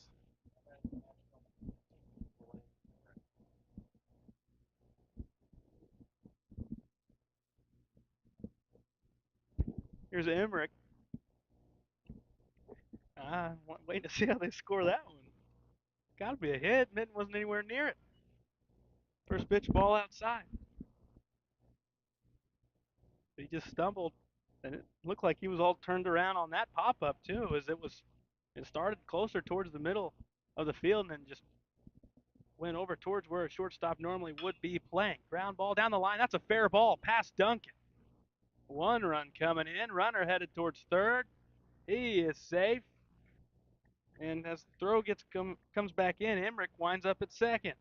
Here's Emmerich. Waiting to see how they score that one. Got to be a hit. Mitten wasn't anywhere near it. First pitch ball outside. He just stumbled, and it looked like he was all turned around on that pop-up too, as it started closer towards the middle of the field and then just went over towards where a shortstop normally would be playing. Ground ball down the line. That's a fair ball past Duncan. One run coming in. Runner headed towards third. He is safe. And as the throw comes back in, Emmerich winds up at second.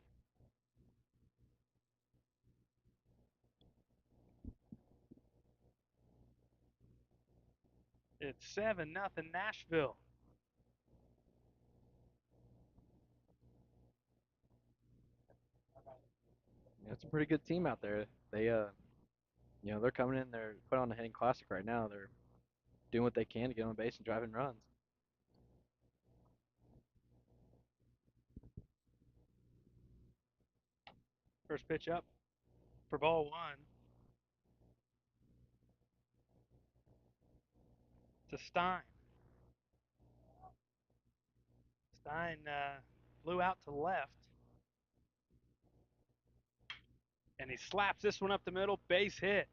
It's 7-0 Nashville. It's a pretty good team out there. They they're coming in. They're putting on the hitting classic right now. They're doing what they can to get on base and driving runs. First pitch up for ball one to Stein. Stein flew out to left, and he slaps this one up the middle. Base hit.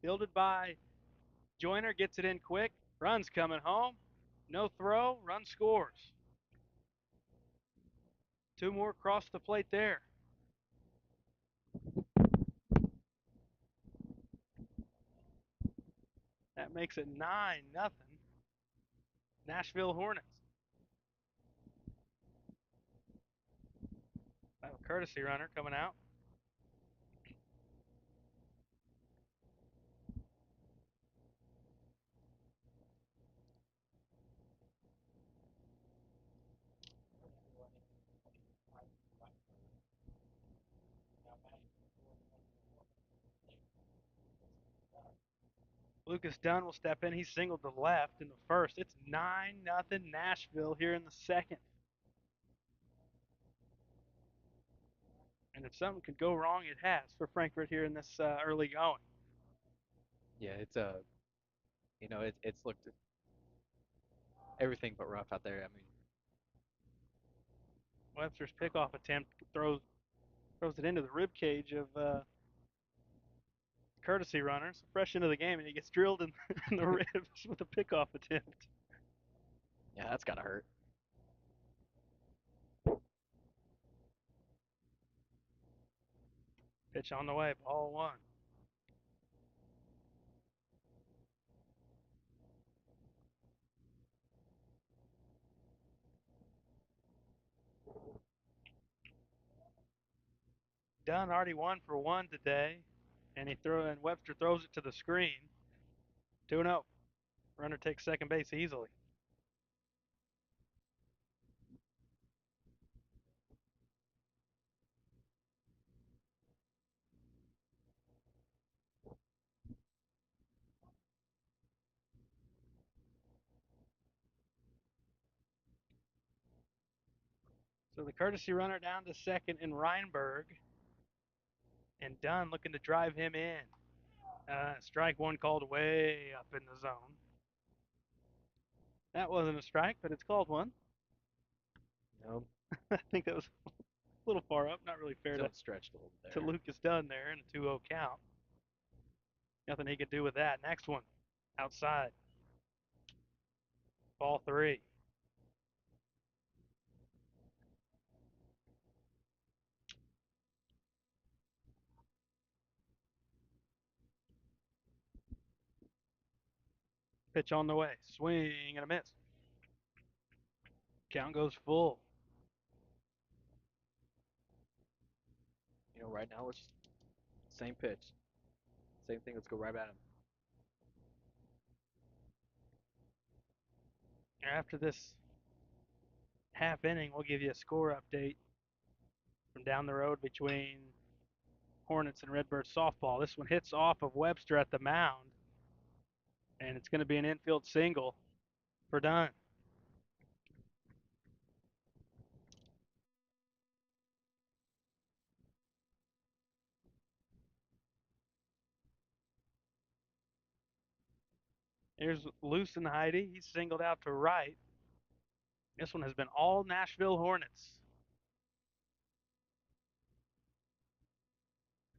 Fielded by Joyner, gets it in quick. Run's coming home. No throw. Run scores. Two more across the plate there. That makes it 9-0. Nashville Hornets. A courtesy runner coming out. Lucas Dunn will step in. He singled to left in the first. It's 9-0 Nashville here in the second. And if something could go wrong, it has for Frankfurt here in this early going. Yeah, it's looked everything but rough out there. I mean, Webster's pickoff attempt throws it into the rib cage of courtesy runners, fresh into the game, and he gets drilled in the ribs with a pickoff attempt. yeah, that's gotta hurt. Pitch on the way, ball one. Dunn already 1-for-1 today, and Webster throws it to the screen. 2-0. Runner takes second base easily. So the courtesy runner down to second in Reinberg, and Dunn looking to drive him in. Strike one called way up in the zone. That wasn't a strike, but it's called one. No, I think that was a little far up. Not really fair zone stretched a little bit to there. Lucas Dunn there in a 2-0 count. Nothing he could do with that. Next one, outside. Ball three. Pitch on the way. Swing and a miss. Count goes full. Right now it's same pitch, same thing. Let's go right at him. After this half inning, we'll give you a score update from down the road between Hornets and Redbird softball. This one hits off of Webster at the mound, and it's going to be an infield single for Dunn. Here's Loose and Heidi. He's singled out to right. This one has been all Nashville Hornets.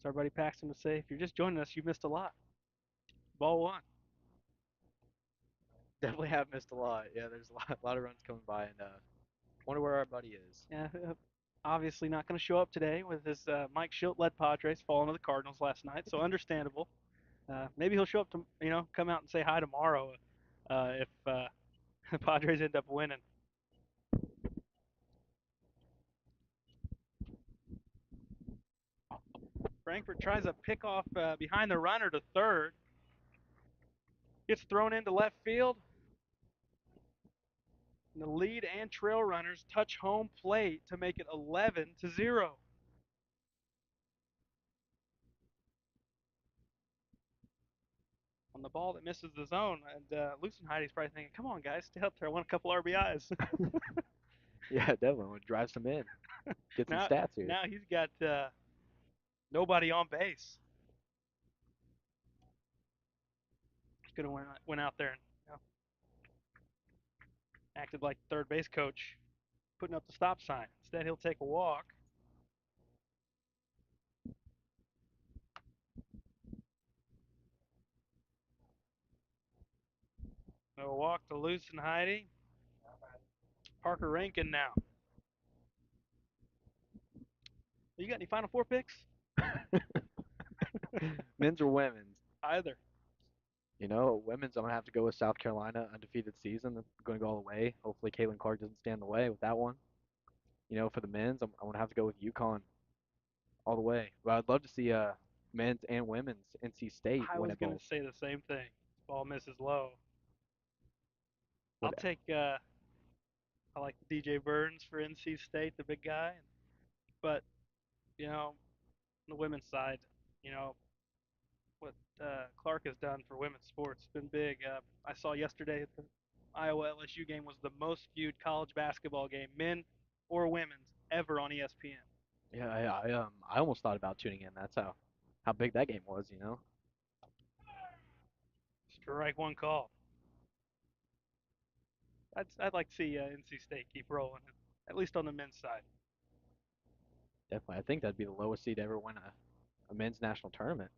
So everybody Paxton to say, if you're just joining us, you missed a lot. Ball one. Definitely have missed a lot. Yeah, there's a lot of runs coming by, and wonder where our buddy is. Yeah, obviously not going to show up today with his Mike Schilt led Padres falling to the Cardinals last night, so understandable. Maybe he'll show up to come out and say hi tomorrow if Padres end up winning. Frankfurt tries a pickoff behind the runner to third. Gets thrown into left field. And the lead and trail runners touch home plate to make it 11-0. on the ball that misses the zone. And Lucenheidi's probably thinking, come on, guys, stay up there. I want a couple RBIs. Yeah, definitely. Want to drive some in, get some now, stats here. now he's got nobody on base. He's going to went out there and acted like third base coach, putting up the stop sign. Instead, he'll take a walk. No walk to Lucenheidi. Parker Rankin now. You got any Final Four picks? Men's or women's? Either. Women's, I'm gonna have to go with South Carolina, undefeated season. I'm gonna go all the way. Hopefully, Caitlin Clark doesn't stand in the way with that one. For the men's, I'm gonna have to go with UConn all the way. But I'd love to see men's and women's NC State I win was it going both. to say the same thing. Ball misses low. I'll Would take. I like DJ Burns for NC State, the big guy. But on the women's side, you know what Clark has done for women's sports has been big. I saw yesterday the Iowa LSU game was the most viewed college basketball game, men or women's, ever on ESPN. Yeah, I almost thought about tuning in. That's how big that game was. Strike one call. I'd like to see NC State keep rolling, at least on the men's side. Definitely. I think that'd be the lowest seed to ever win a men's national tournament.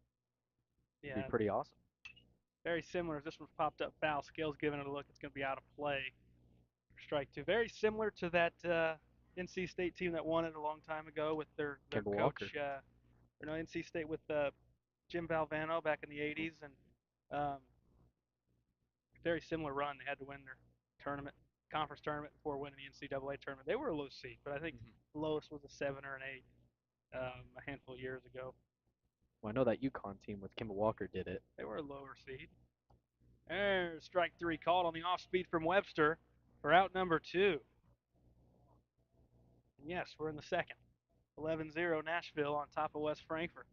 It'd be Yeah, pretty awesome. very similar. If this one's popped up foul, Scales giving it a look. It's going to be out of play. Strike two. Very similar to that NC State team that won it a long time ago with their Kemba coach. Walker. NC State with Jim Valvano back in the '80s, and um, very similar run. They had to win their tournament, conference tournament before winning the NCAA tournament. They were a low seed, but I think the lowest was a 7 or an 8 a handful of years ago. Well, I know that UConn team with Kemba Walker did it. They were a lower seed. There's strike three called on the off speed from Webster for out number 2. And yes, we're in the second. 11-0 Nashville on top of West Frankfort.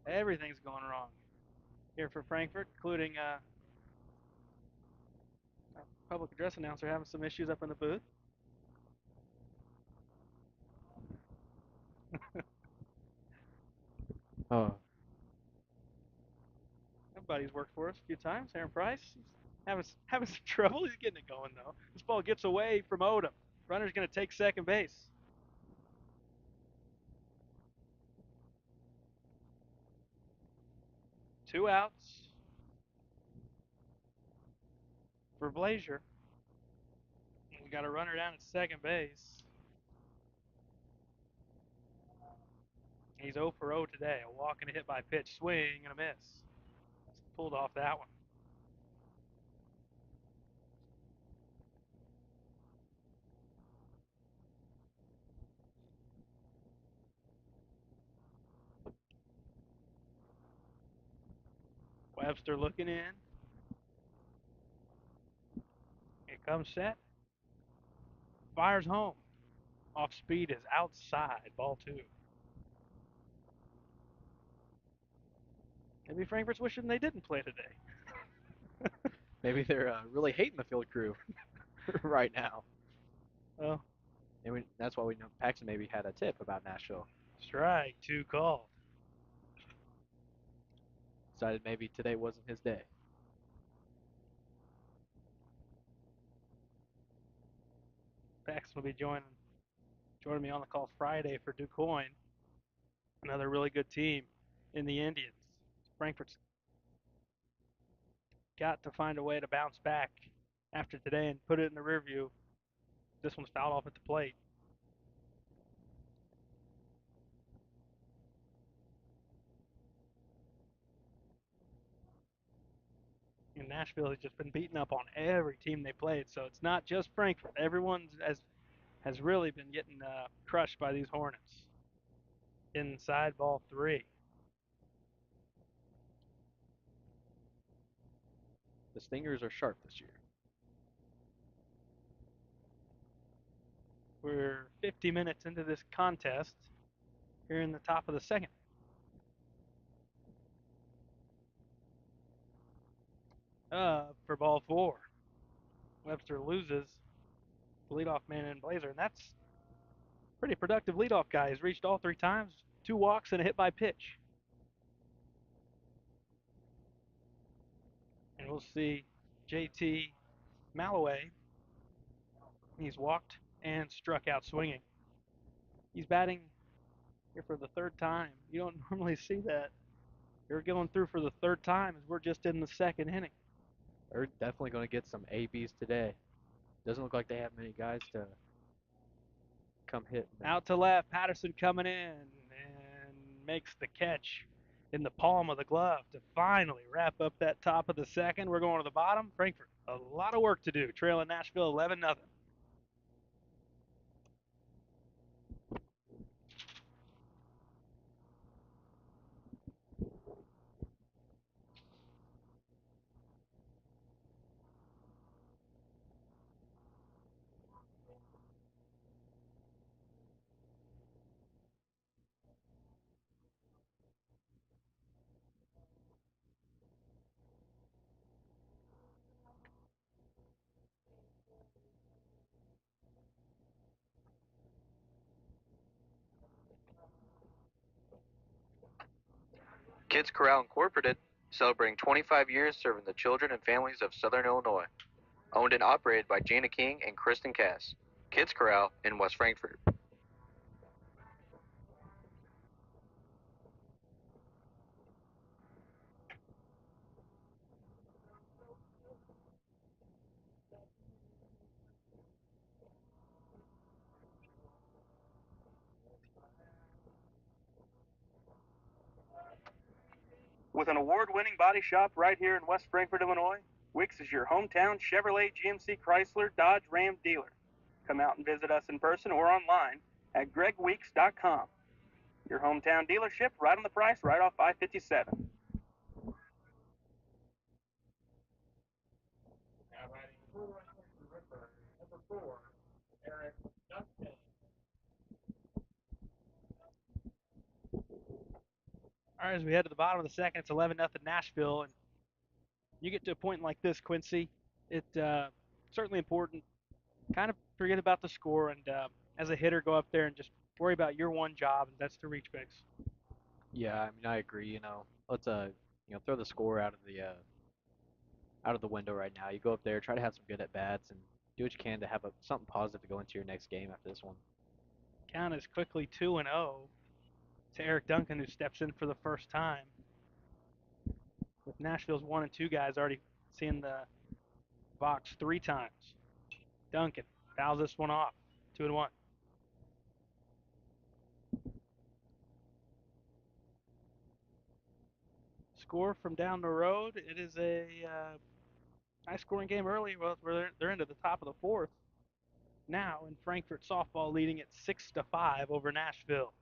Everything's going wrong here for Frankfurt, including a public address announcer having some issues up in the booth. Oh, Everybody's worked for us a few times. Aaron Price having some trouble. He's getting it going though. This ball gets away from Odom. Runner's going to take second base. Two outs for Blazier. We got a runner down at second base. He's 0 for 0 today. A walk and a hit by pitch, swing and a miss. Pulled off that one. Webster looking in. Here comes set. Fires home. Off speed is outside. Ball 2. Maybe Frankfurt's wishing they didn't play today. maybe they're really hating the field crew right now. Well, That's why we know Paxton maybe had a tip about Nashville. strike 2 called. Decided maybe today wasn't his day. Paxton will be joining me on the call Friday for DuQuoin, another really good team in the Indians. Frankfurt's got to find a way to bounce back after today and put it in the rear view. This one's fouled off at the plate. And Nashville has just been beaten up on every team they played, so it's not just Frankfurt. Everyone has really been getting crushed by these Hornets. Inside ball 3. The Stingers are sharp this year. We're 50 minutes into this contest here in the top of the second. For ball four, Webster loses the leadoff man in Blazer, and that's pretty productive leadoff guy. He's reached all 3 times, 2 walks and a hit by pitch. And we'll see JT Malloway. He's walked and struck out swinging. He's batting here for the 3rd time. You don't normally see that. They're going through for the 3rd time as we're just in the 2nd inning. They're definitely going to get some ABs today. Doesn't look like they have many guys to come hit. Out to left, Patterson coming in and makes the catch in the palm of the glove to finally wrap up that top of the 2nd. We're going to the bottom. Frankfurt, a lot of work to do. Trailing Nashville 11-0. Kids Corral Incorporated, celebrating 25 years serving the children and families of Southern Illinois. Owned and operated by Jana King and Kristen Cass. Kids Corral in West Frankfort. With an award-winning body shop right here in West Frankfort, Illinois, Wicks is your hometown Chevrolet, GMC, Chrysler, Dodge, Ram dealer. Come out and visit us in person or online at gregweeks.com. Your hometown dealership right on the price, right off I-57. All right, as we head to the bottom of the 2nd, it's 11-0 Nashville, and you get to a point like this, Quincy, it's certainly important. Kind of forget about the score, and as a hitter, go up there and just worry about your one job, and that's to reach base. Yeah, I mean I agree. Let's throw the score out of the window right now. You go up there, try to have some good at bats, and do what you can to have something positive to go into your next game after this one. Count is quickly 2-0 to Eric Duncan, who steps in for the first time. With Nashville's 1 and 2 guys already seeing the box 3 times. Duncan fouls this one off, 2-1. Score from down the road. It is a high scoring game early. Well, they're into the top of the 4th now, and Frankfurt softball leading at 6-5 over Nashville.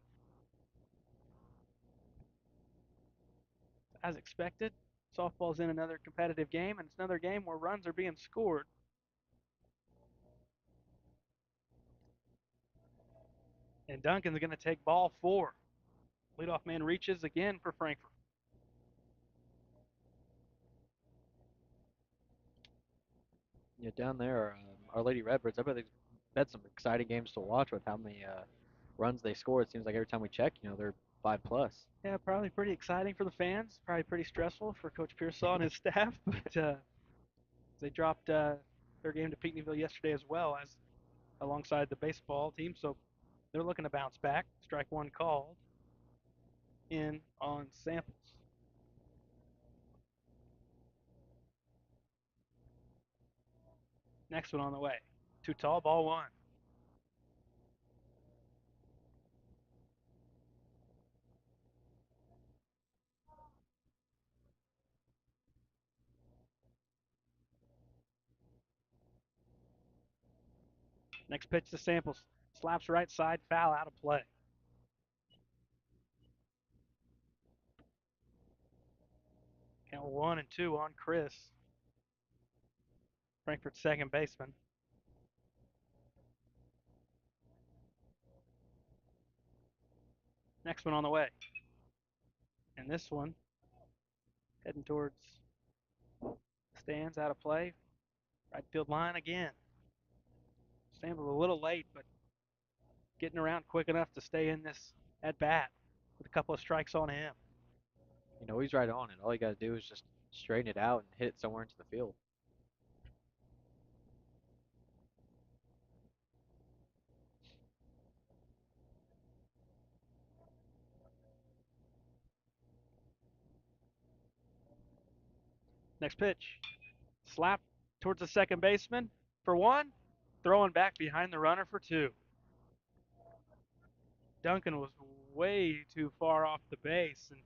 As expected, softball's in another competitive game, and it's another game where runs are being scored. And Duncan's going to take ball 4. Leadoff man reaches again for Frankfurt. Yeah, down there, Our Lady Redbirds. I bet they've had some exciting games to watch with how many runs they score. It seems like every time we check, they're 5+. Yeah, probably pretty exciting for the fans. Probably pretty stressful for Coach Pearsall and his staff. But they dropped their game to Pinckneyville yesterday as well, as alongside the baseball team. So they're looking to bounce back. Strike one called in on Samples. Next one on the way. Too tall, ball 1. Next pitch to Samples. Slaps right side, foul, out of play. Count 1 and 2 on Chris. Frankfurt's second baseman. Next one on the way. And this one heading towards stands, out of play. Right field line again. Stamble a little late, but getting around quick enough to stay in this at bat with a couple of strikes on him. He's right on it. All you got to do is just straighten it out and hit it somewhere into the field. Next pitch. Slap towards the second baseman for one. Throwing back behind the runner for two. Duncan was way too far off the base, and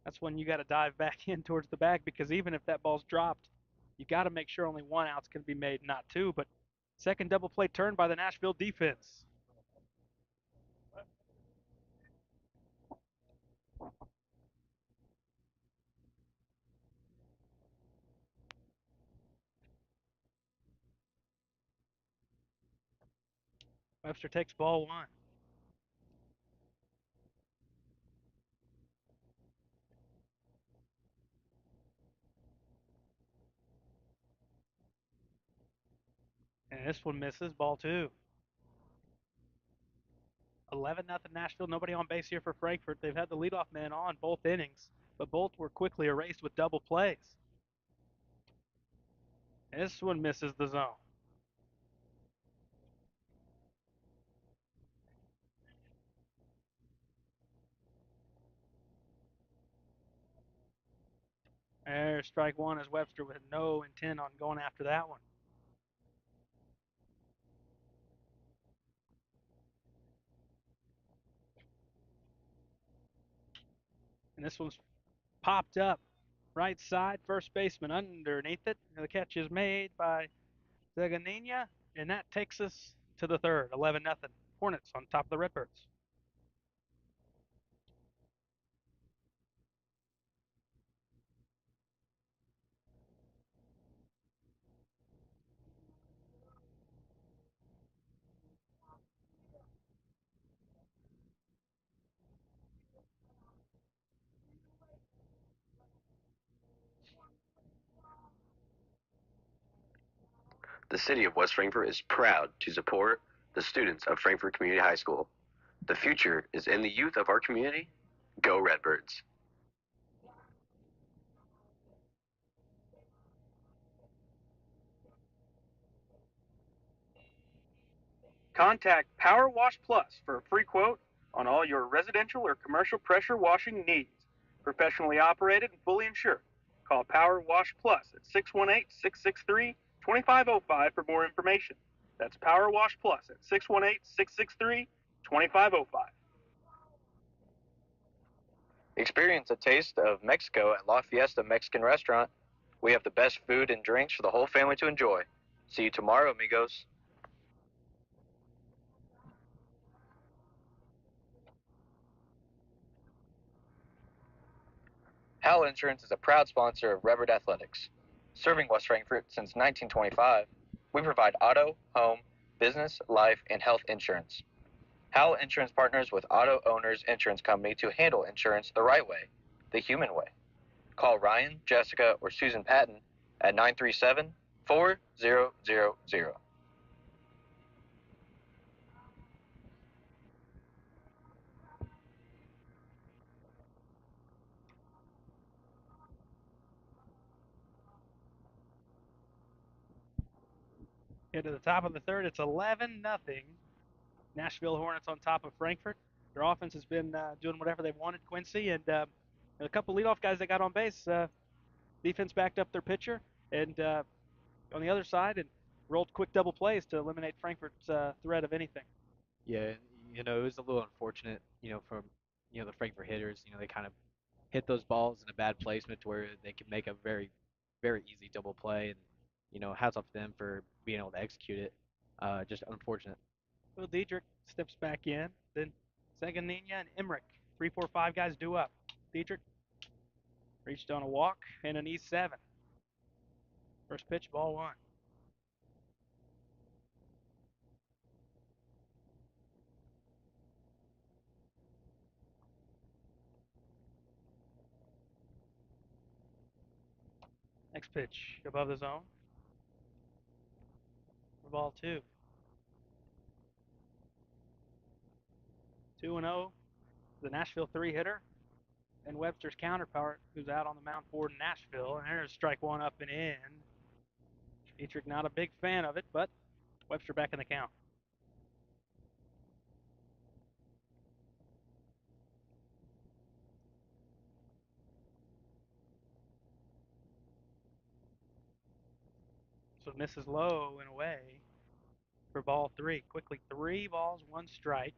that's when you got to dive back in towards the bag, because even if that ball's dropped, you got to make sure only one out's going to be made, not two. But second double play turn by the Nashville defense. Webster takes ball one. And this one misses, ball two. 11-0 Nashville. Nobody on base here for Frankfort. They've had the leadoff man on both innings, but both were quickly erased with double plays. And this one misses the zone. There's strike one, as Webster with no intent on going after that one. And this one's popped up right side, first baseman underneath it. The catch is made by Zaganina, and that takes us to the third. 11-0 Hornets on top of the Redbirds. The city of West Frankfort is proud to support the students of Frankfort Community High School. The future is in the youth of our community. Go Redbirds! Contact Power Wash Plus for a free quote on all your residential or commercial pressure washing needs. Professionally operated and fully insured. Call Power Wash Plus at 618-663-2505 for more information. That's Power Wash Plus at 618-663-2505. Experience a taste of Mexico at La Fiesta Mexican Restaurant. We have the best food and drinks for the whole family to enjoy. See you tomorrow, amigos. Hal Insurance is a proud sponsor of Redbird Athletics. Serving West Frankfort since 1925, we provide auto, home, business, life, and health insurance. Hal Insurance partners with Auto Owners Insurance Company to handle insurance the right way, the human way. Call Ryan, Jessica, or Susan Patton at 937-4000. Into the top of the third, it's 11-0 Nashville Hornets on top of Frankfort. Their offense has been doing whatever they wanted, Quincy, and a couple leadoff guys they got on base. Defense backed up their pitcher, and on the other side, and rolled quick double plays to eliminate Frankfort's threat of anything. Yeah, it was a little unfortunate, from the Frankfurt hitters. They kind of hit those balls in a bad placement to where they could make a very, very easy double play, and hats off to them for being able to execute it. Just unfortunate. Will Diedrich steps back in. Then Zaganina and Emmerich, 3, 4, 5 guys due up. Diedrich reached on a walk and an E7. First pitch, ball one. Next pitch above the zone. For ball 2. 2-0. The Nashville 3-hitter. And Webster's counterpart, who's out on the mound for Nashville. And there's strike 1 up and in. Dietrich not a big fan of it, but Webster back in the count. So misses low and away for ball 3. Quickly 3 balls, 1 strike.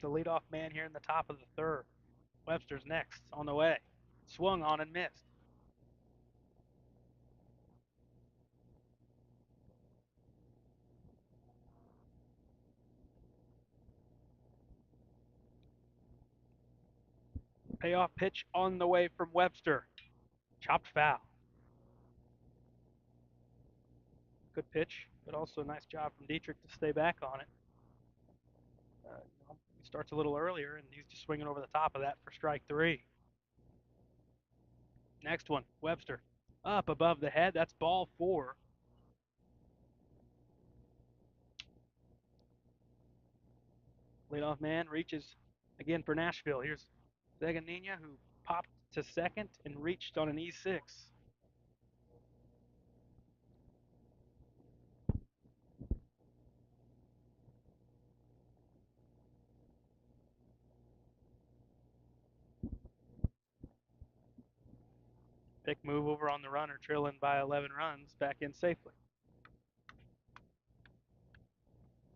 The leadoff man here in the top of the 3rd. Webster's next on the way. Swung on and missed. Payoff pitch on the way from Webster. Chopped foul. Good pitch, but also a nice job from Dietrich to stay back on it. He starts a little earlier, and he's just swinging over the top of that for strike 3. Next one, Webster. Up above the head. That's ball 4. Leadoff man reaches again for Nashville. Here's Zeganina, who popped to second and reached on an E6. Big move over on the runner, trailing by 11 runs, back in safely.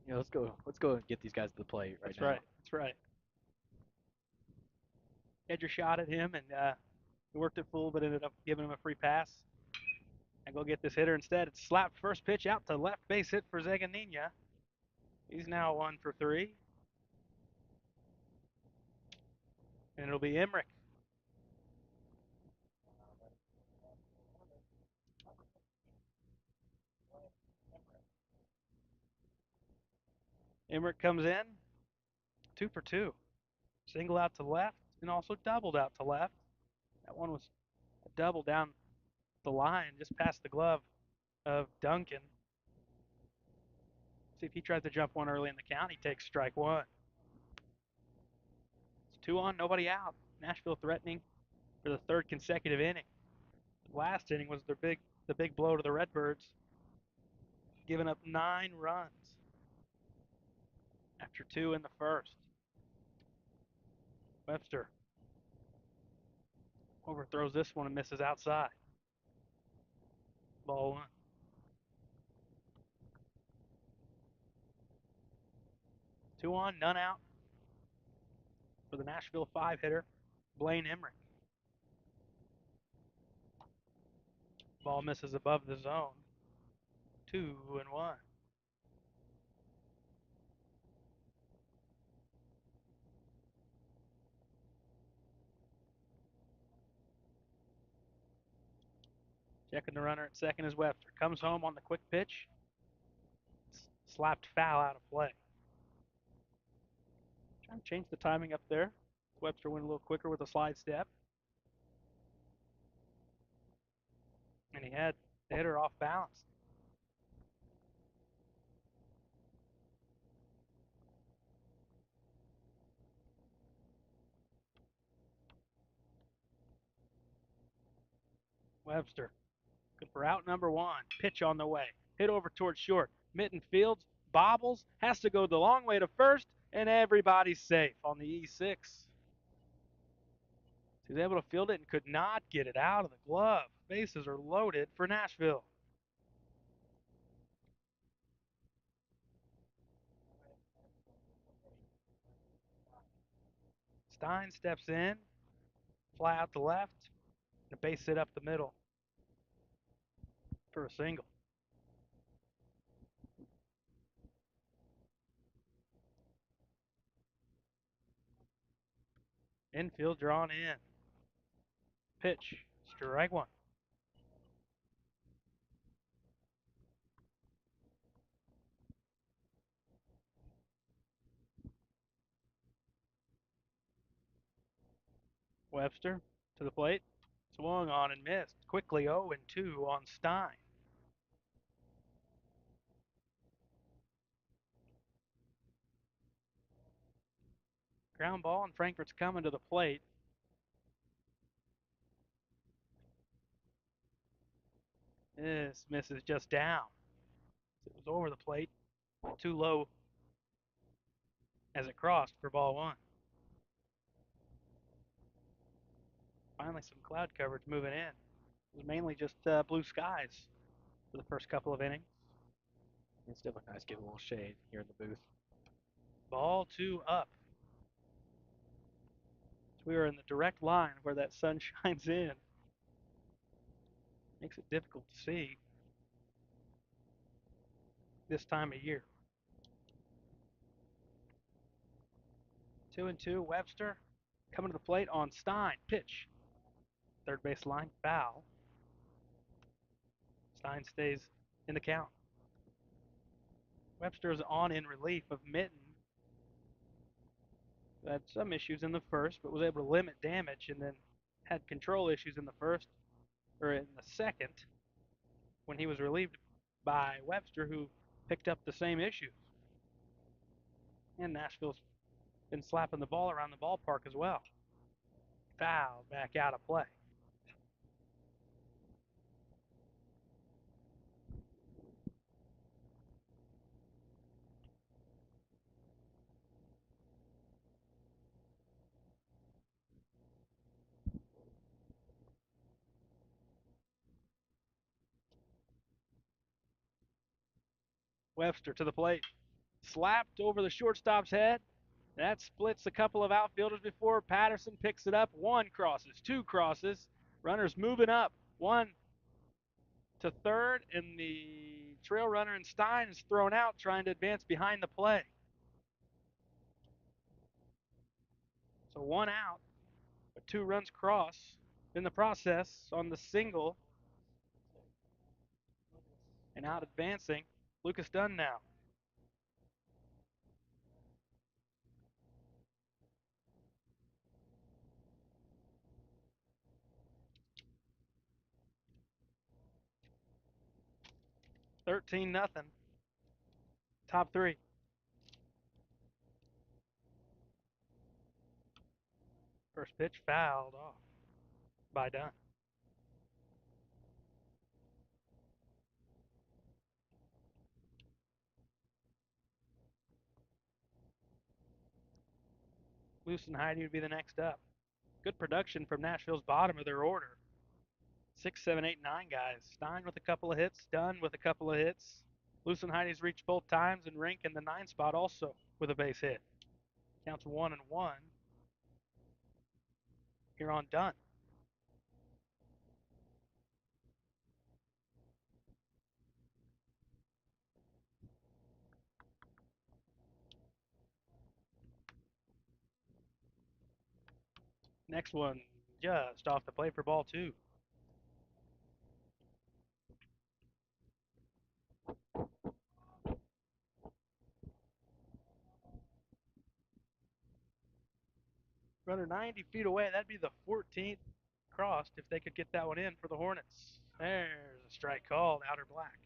Yeah, let's go and get these guys to the plate right now. That's right. Had your shot at him, and he worked it full, but ended up giving him a free pass. And go get this hitter instead. It's slapped first pitch out to left base hit for Zeganina. He's now 1 for 3. And it'll be Emmerich. Emmerich comes in, 2 for 2. Single out to left and also doubled out to left. That one was a double down the line, just past the glove of Duncan. See if he tries to jump one early in the count. He takes strike 1. It's 2 on, nobody out. Nashville threatening for the 3rd consecutive inning. The last inning was the big blow to the Redbirds, giving up 9 runs after 2 in the 1st. Webster overthrows this one and misses outside. Ball 1. Two on, none out for the Nashville 5-hitter, Blaine Emmerich. Ball misses above the zone. 2-1. Checking the runner at second is Webster. Comes home on the quick pitch. Slapped foul out of play. Trying to change the timing up there. Webster went a little quicker with a slide step. And he had the hitter off balance. Webster. Good for out number 1. Pitch on the way. Hit over towards short. Mitten fields, bobbles, has to go the long way to first, and everybody's safe on the E6. He was able to field it and could not get it out of the glove. Bases are loaded for Nashville. Stein steps in, fly out to left, and a base hit up the middle for a single. Infield drawn in. Pitch, strike 1. Webster to the plate. Swung on and missed. Quickly 0-2 on Stein. Ground ball, and Frankfurt's coming to the plate. This misses just down. It was over the plate, too low as it crossed for ball one. Finally, some cloud coverage moving in. It was mainly just blue skies for the first couple of innings. It's definitely nice to get a little shade here in the booth. Ball two up. So we are in the direct line where that sun shines in. Makes it difficult to see this time of year. 2-2, Webster coming to the plate on Stein. Pitch. Third base line, foul. Stein stays in the count. Webster's on in relief of Mitten. Had some issues in the first, but was able to limit damage, and then had control issues in the first, or in the second, when he was relieved by Webster, who picked up the same issues. And Nashville's been slapping the ball around the ballpark as well. Foul, back out of play. Webster to the plate. Slapped over the shortstop's head. That splits a couple of outfielders before Patterson picks it up. One crosses, two crosses. Runners moving up. One to third, and the trail runner in Stein is thrown out trying to advance behind the play. So one out, but two runs cross in the process on the single. And out advancing, Lucas Dunn now. $13-0. Top three. First pitch fouled off by Dunn. Lucenheide would be the next up. Good production from Nashville's bottom of their order. 6, 7, 8, 9 guys. Stein with a couple of hits, Dunn with a couple of hits. Lucenheide's reached both times, and Rink in the 9 spot also with a base hit. Counts 1-1 here on Dunn. Next one just off the plate for ball two. Runner 90 feet away. That'd be the 14th crossed if they could get that one in for the Hornets. There's a strike called, outer black.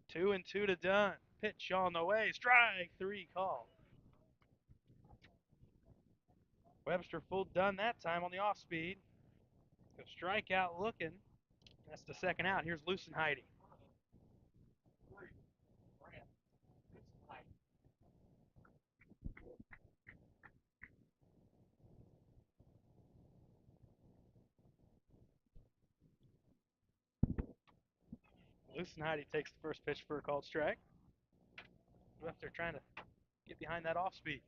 Two and two to Dunn. Pitch on the way. Strike three called. Webster fooled Dunn that time on the off speed. The strikeout looking. That's the second out. Here's Lucenheide. Lucenheide takes the first pitch for a called strike. Webster trying to get behind that off speed.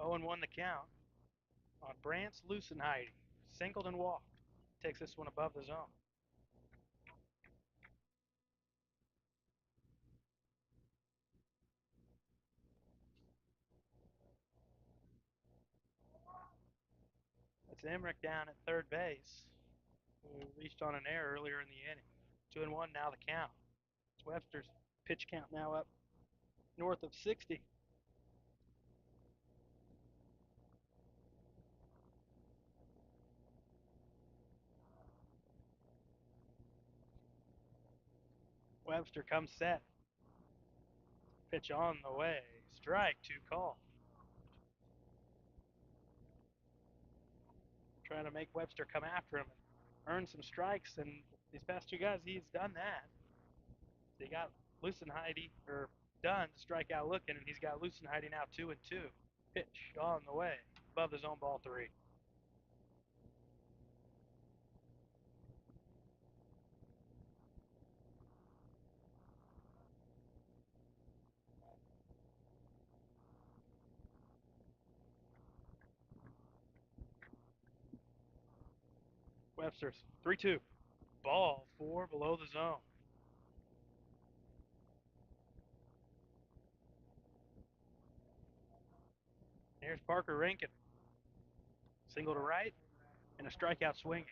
0-1 the count on Brant's Lucenheide. Singled and walked. Takes this one above the zone. It's Emmerich down at third base, who reached on an error earlier in the inning. 2-1 now the count. It's Webster's pitch count now up north of 60. Webster comes set. Pitch on the way. Strike 2 call. Trying to make Webster come after him and earn some strikes, and these past 2 guys, he's done that. They got Lucenheide, or Dunn, to strike out looking, and he's got Lucenheide now 2-2. Pitch on the way, above the zone, ball 3. Webster's 3-2. Ball 4 below the zone. Here's Parker Rankin. Single to right and a strikeout swinging.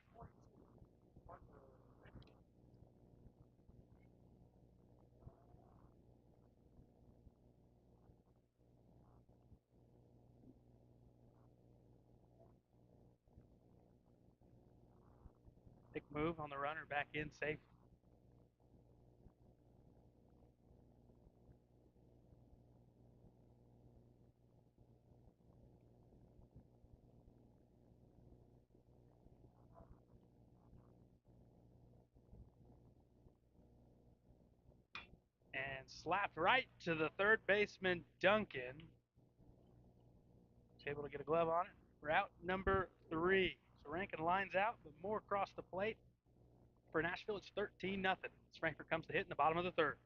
Big move on the runner, back in safe. And slapped right to the third baseman, Duncan. He's able to get a glove on it. Route number 3. So Rankin lines out, but more across the plate. For Nashville, it's 13-0. As Frankfurt comes to hit in the bottom of the third.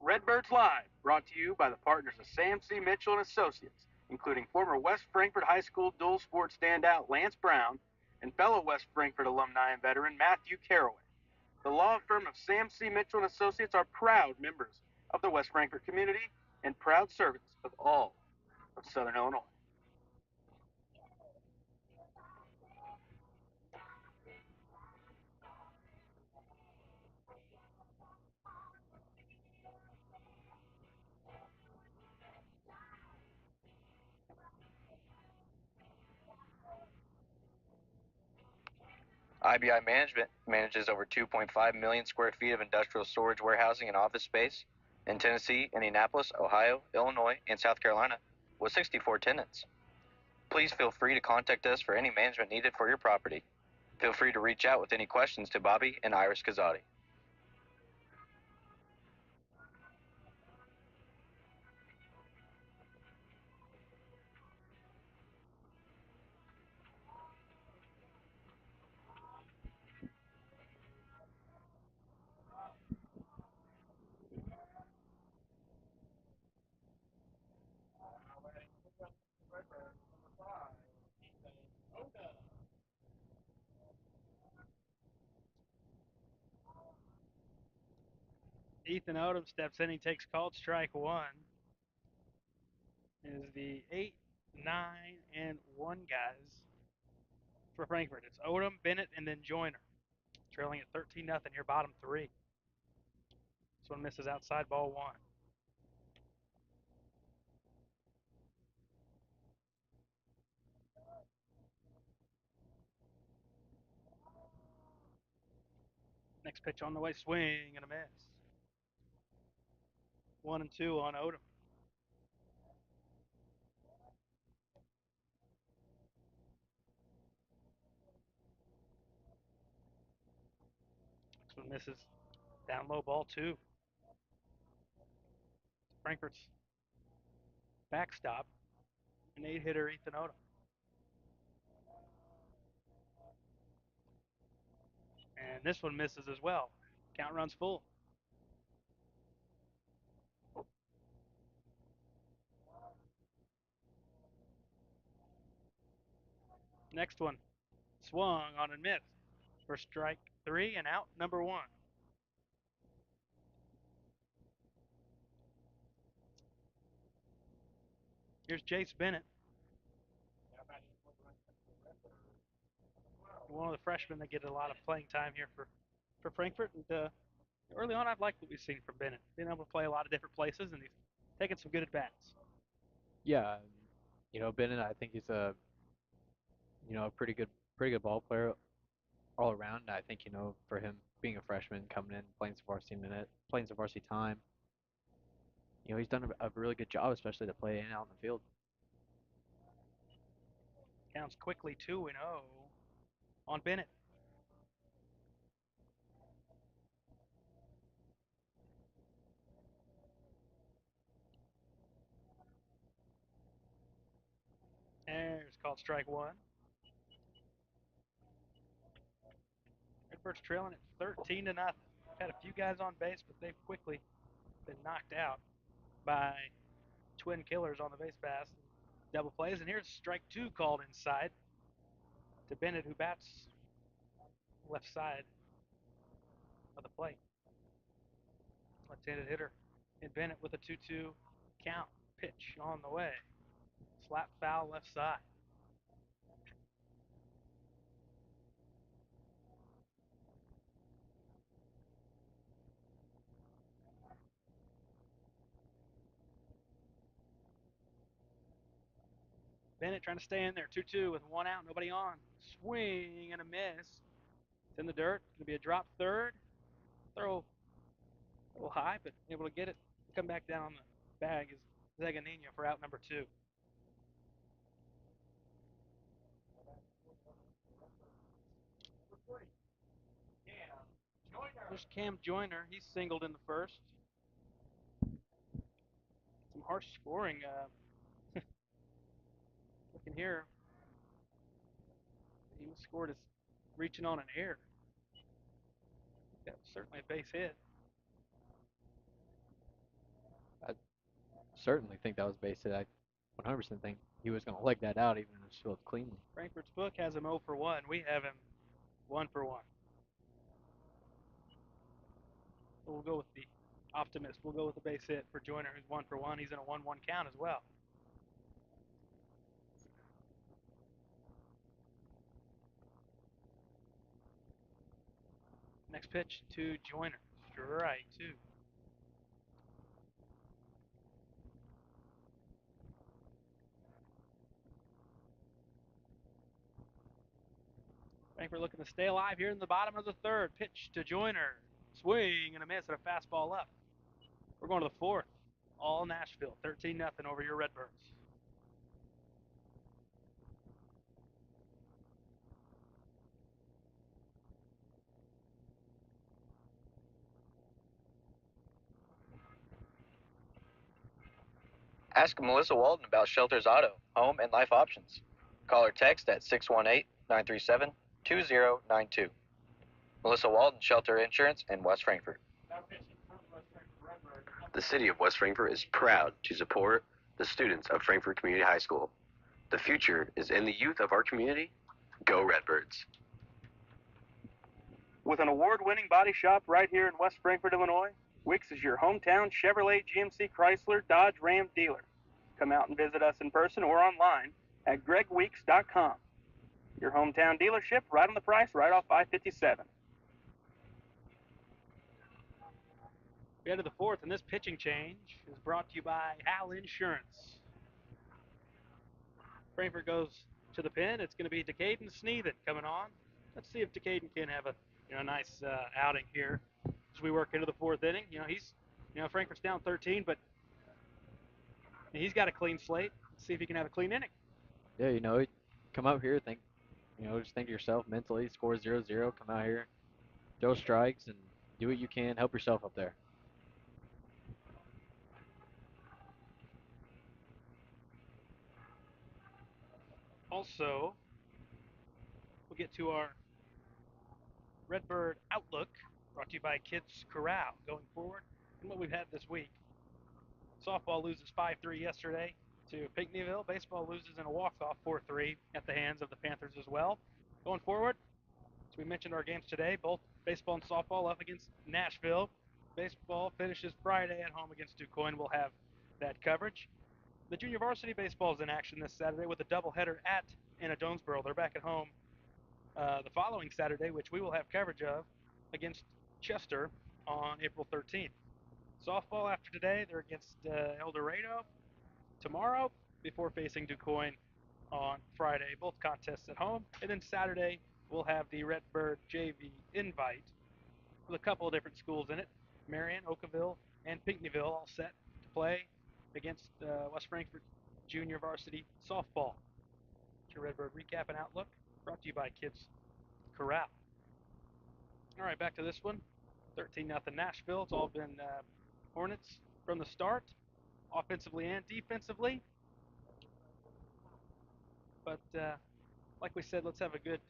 Redbirds Live, brought to you by the partners of Sam C. Mitchell and Associates, including former West Frankfort High School dual sport standout Lance Brown and fellow West Frankfort alumni and veteran Matthew Caraway. The law firm of Sam C. Mitchell and Associates are proud members of the West Frankfort community and proud servants of all of Southern Illinois. IBI Management manages over 2.5 million square feet of industrial storage, warehousing, and office space in Tennessee, Indianapolis, Ohio, Illinois, and South Carolina, with 64 tenants. Please feel free to contact us for any management needed for your property. Feel free to reach out with any questions to Bobby and Iris Kazadi. Ethan Odom steps in. He takes called strike 1. Is the 8, 9, and 1 guys for Frankfurt. It's Odom, Bennett, and then Joyner. Trailing at 13-0 here, bottom 3. This one misses outside, ball 1. Next pitch on the way, swing and a miss. 1-2 on Odom. Next one misses. Down low, ball 2. Frankfurt's backstop, an 8-hitter, Ethan Odom. And this one misses as well. Count runs full. Next one, swung on and missed for strike 3 and out number 1. Here's Jace Bennett, one of the freshmen that get a lot of playing time here for Frankfurt. And early on, I've liked what we've seen from Bennett, being able to play a lot of different places, and he's taking some good at bats. Yeah, Bennett, I think he's a pretty good ball player all around. I think, for him being a freshman, coming in, playing some varsity time, he's done a really good job, especially to play in and out in the field. Counts quickly 2-0 on Bennett. There's called strike 1. Redbirds trailing at 13-0. Had a few guys on base, but they've quickly been knocked out by twin killers on the base pass. Double plays, and here's strike 2 called inside to Bennett, who bats left side of the plate. Left-handed hitter in Bennett with a 2-2 count. Pitch on the way. Slap foul left side. Bennett trying to stay in there. 2-2 with 1 out, nobody on. Swing and a miss. It's in the dirt. Going to be a drop third. Throw a little high, but able to get it. Come back down on the bag is Zaganino for out number 2. There's Cam Joyner. He's singled in the first. Some harsh scoring. Looking here, he scored as reaching on an air. That was certainly a base hit. I certainly think that was base hit. I 100% think he was going to leg that out even if it was cleanly. Frankfurt's book has him 0 for 1. We have him 1 for 1. So we'll go with the optimist. We'll go with the base hit for Joyner, who's 1 for 1. He's in a 1-1 count as well. Next pitch to Joyner. Strike 2. Frankfurt looking to stay alive here in the bottom of the third. Pitch to Joyner. Swing and a miss and a fastball up. We're going to the fourth. All Nashville. 13-0 over your Redbirds. Ask Melissa Walden about Shelter's auto, home, and life options. Call or text at 618-937-2092. Melissa Walden, Shelter Insurance in West Frankfort. The city of West Frankfort is proud to support the students of Frankfort Community High School. The future is in the youth of our community. Go Redbirds. With an award-winning body shop right here in West Frankfort, Illinois, Wicks is your hometown Chevrolet, GMC, Chrysler, Dodge, Ram dealer. Come out and visit us in person or online at gregweeks.com. Your hometown dealership, right on the price, right off I-57. We head to the fourth, and this pitching change is brought to you by Hal Insurance. Frankfurt goes to the pen. It's going to be Decaden Sneathen coming on. Let's see if Decaden can have a nice outing here as we work into the fourth inning. Frankfurt's down 13, but he's got a clean slate. Let's see if he can have a clean inning. Yeah, come out here, just think to yourself mentally, score 0-0, come out here, throw strikes, and do what you can, help yourself up there. Also, we'll get to our Redbird Outlook, brought to you by Kids Corral. Going forward, and what we've had this week. Softball loses 5-3 yesterday to Pinckneyville. Baseball loses in a walk-off 4-3 at the hands of the Panthers as well. Going forward, as we mentioned our games today, both baseball and softball up against Nashville. Baseball finishes Friday at home against DuQuoin. We'll have that coverage. The junior varsity baseball is in action this Saturday with a doubleheader at Anna Jonesboro. They're back at home the following Saturday, which we will have coverage of, against Chester on April 13th. Softball after today, they're against El Dorado tomorrow before facing DuQuoin on Friday. Both contests at home. And then Saturday, we'll have the Redbird JV Invite with a couple of different schools in it. Marion, Oakville, and Pinckneyville all set to play against West Frankfort Junior Varsity Softball. It's your Redbird recap and outlook, brought to you by Kids Corral. All right, back to this one. 13-0 Nashville. It's all been Hornets from the start, offensively and defensively. But like we said, let's have a good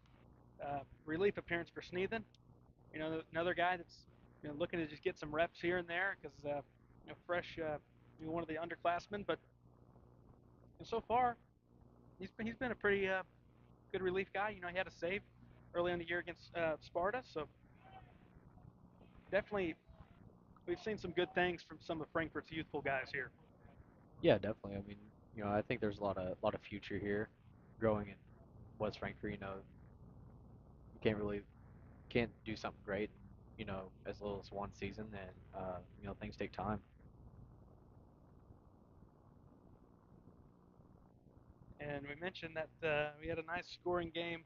relief appearance for Sneathen. Another guy that's looking to just get some reps here and there because fresh, one of the underclassmen. But so far, he's been a pretty good relief guy. He had a save early in the year against Sparta, so definitely we've seen some good things from some of Frankfurt's youthful guys here. Yeah, definitely. I mean, I think there's a lot of future here, growing in West Frankfort. You can't do something great, as little as one season, and things take time. And we mentioned that we had a nice scoring game.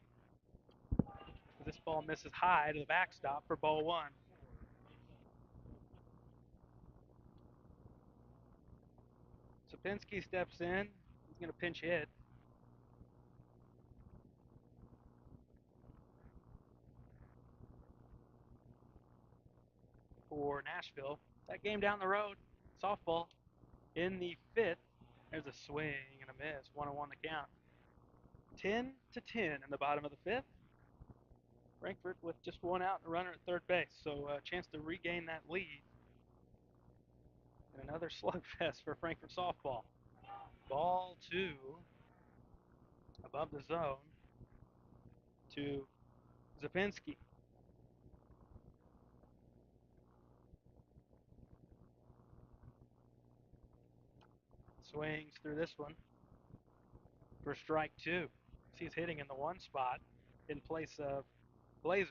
This ball misses high to the backstop for ball one. Sapinski steps in. He's going to pinch hit. For Nashville. That game down the road, softball, in the fifth. There's a swing and a miss. 1-1 the count. 10-10 in the bottom of the fifth. Frankfort with just one out and a runner at third base, so a chance to regain that lead. And another slugfest for Frankfort softball. Ball two above the zone to Zapinski. Swings through this one for strike two. He's hitting in the one spot in place of Blazer.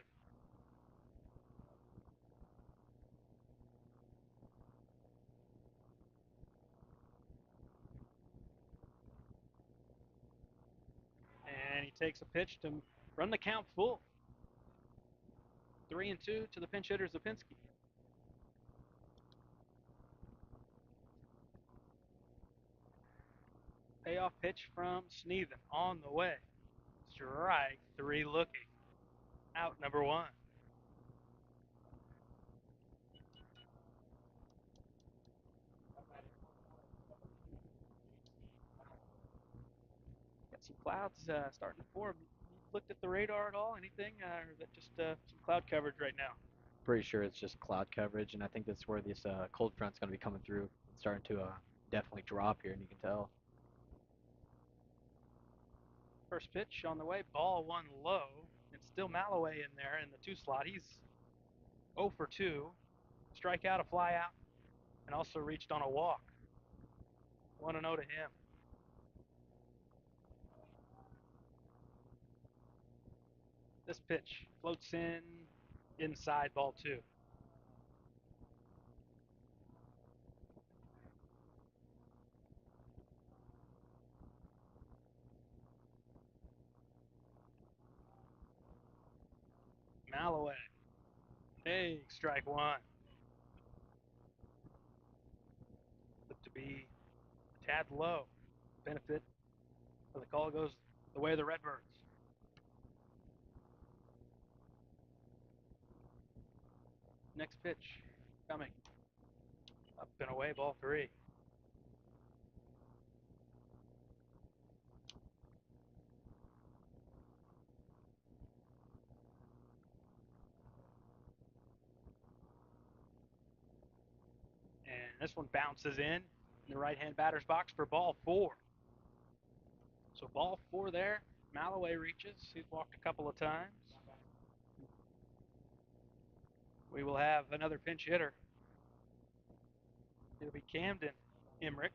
And he takes a pitch to run the count full. 3-2 to the pinch hitter Zapinski. Payoff pitch from Sneathen on the way. Strike three looking. Out number one. Got some clouds starting to form. You looked at the radar at all? Anything? Or is that just some cloud coverage right now? Pretty sure it's just cloud coverage, and I think that's where this cold front's going to be coming through. It's starting to definitely drop here, and you can tell. First pitch on the way, ball one low. It's still Malloway in there in the two slot. He's 0 for 2. Strikeout, a fly out, and also reached on a walk. 1-0 to him. This pitch floats in inside ball two. Malloway. Big strike one. Looked to be a tad low. Benefit of the call goes the way of the Redbirds. Next pitch coming. Up and away, ball three. This one bounces in the right-hand batter's box for ball 4. So ball 4 there. Malloway reaches. He's walked a couple of times. We will have another pinch hitter. It'll be Camden Emmerich.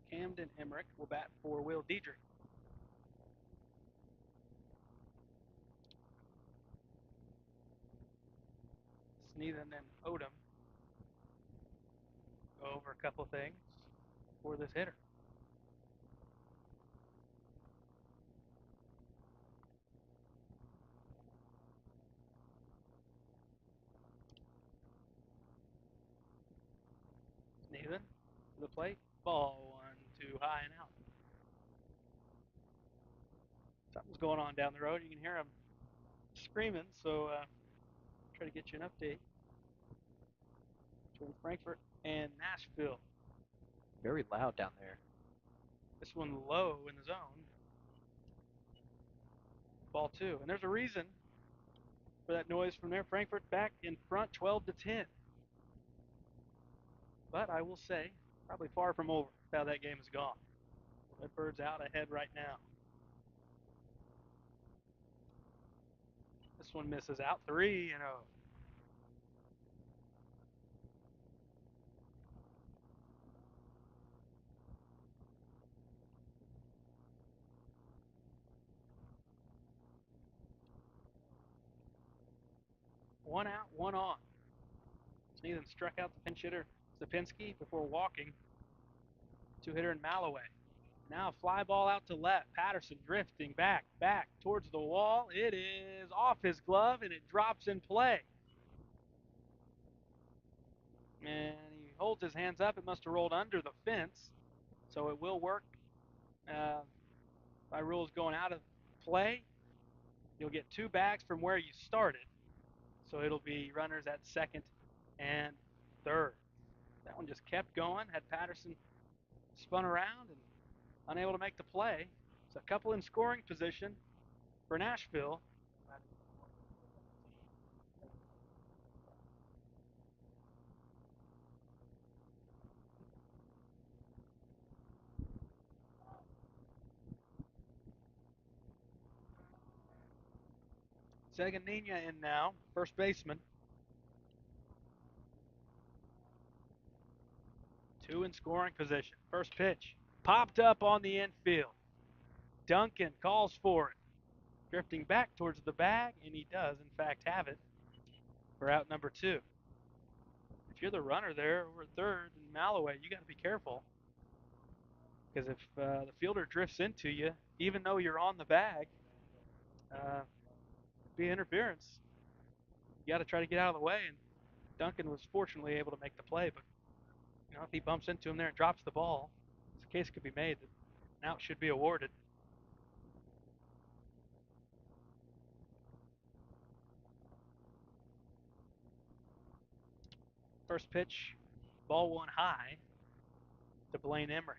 Camden Emmerich will bat for Will Diedrich. Sneathen and Odom go over a couple of things for this hitter. Sneathen to the plate. Ball 1 too high and out. Something's going on down the road. You can hear him screaming, so try to get you an update between Frankfort and Nashville. Very loud down there. This one low in the zone. Ball 2. And there's a reason for that noise from there. Frankfort back in front 12-10. But I will say, probably far from over how that game has gone. Redbirds out ahead right now. This one misses out 3-0. One out, one on. Sneathen struck out the pinch hitter Sapinski before walking. Two-hitter in Malloway. Now a fly ball out to left. Patterson drifting back towards the wall. It is off his glove and it drops in play. And he holds his hands up. It must have rolled under the fence. So it will work. By rules going out of play, you'll get 2 bags from where you started. So it'll be runners at second and third. That one just kept going. Had Patterson spun around and unable to make the play. So a couple in scoring position for Nashville. Seganina in now, first baseman. 2 in scoring position. First pitch popped up on the infield. Duncan calls for it. Drifting back towards the bag, and he does, in fact, have it for out number 2. If you're the runner there over third in Malloway, you got to be careful. Because if the fielder drifts into you, even though you're on the bag, be interference. You got to try to get out of the way, and Duncan was fortunately able to make the play, but if he bumps into him there and drops the ball, the case could be made that an out should be awarded. First pitch, ball 1 high to Blaine Emmerich.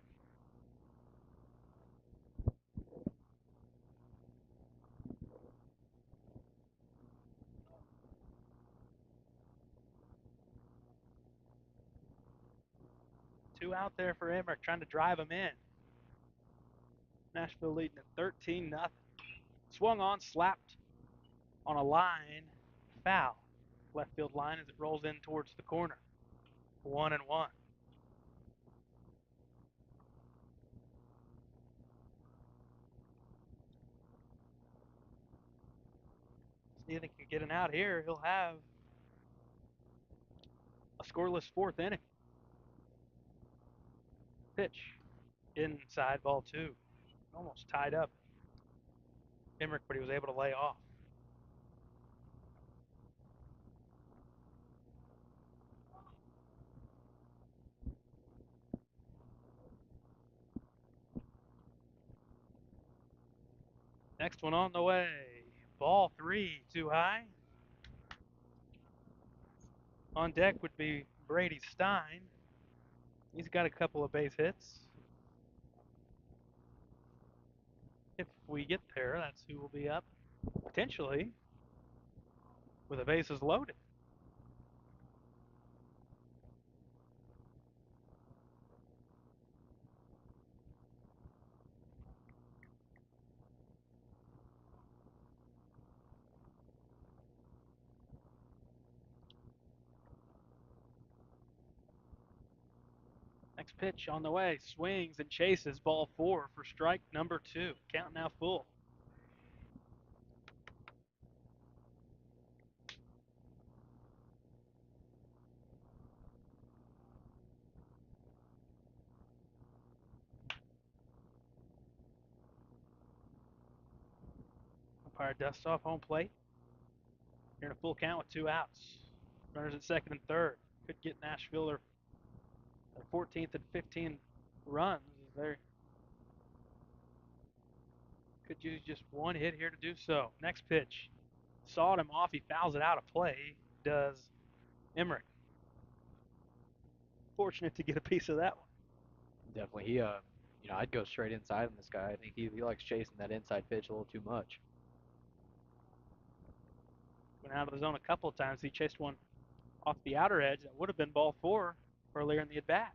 Two out there for Emmerich, trying to drive him in. Nashville leading at 13-0. Swung on, slapped on a line, foul. Left field line as it rolls in towards the corner. 1-1. Sneathen can get an out here. He'll have a scoreless 4th inning. Pitch inside, ball 2. Almost tied up Emmerich, but he was able to lay off. Next one on the way. Ball 3, too high. On deck would be Brady Stein. He's got a couple of base hits. If we get there, that's who will be up potentially with the bases loaded. Next pitch on the way. Swings and chases. Ball 4 for strike number 2. Count now full. Umpire dusts off home plate. Here in a full count with 2 outs. Runners at second and third. Could get Nashville their 14th and 15th runs. They could use just one hit here to do so. Next pitch. Sawed him off. He fouls it out of play. Does Emmerich. Fortunate to get a piece of that one. Definitely, he I'd go straight inside on this guy. I think he likes chasing that inside pitch a little too much. Went out of the zone a couple of times. He chased one off the outer edge. That would have been ball 4 earlier in the at bat.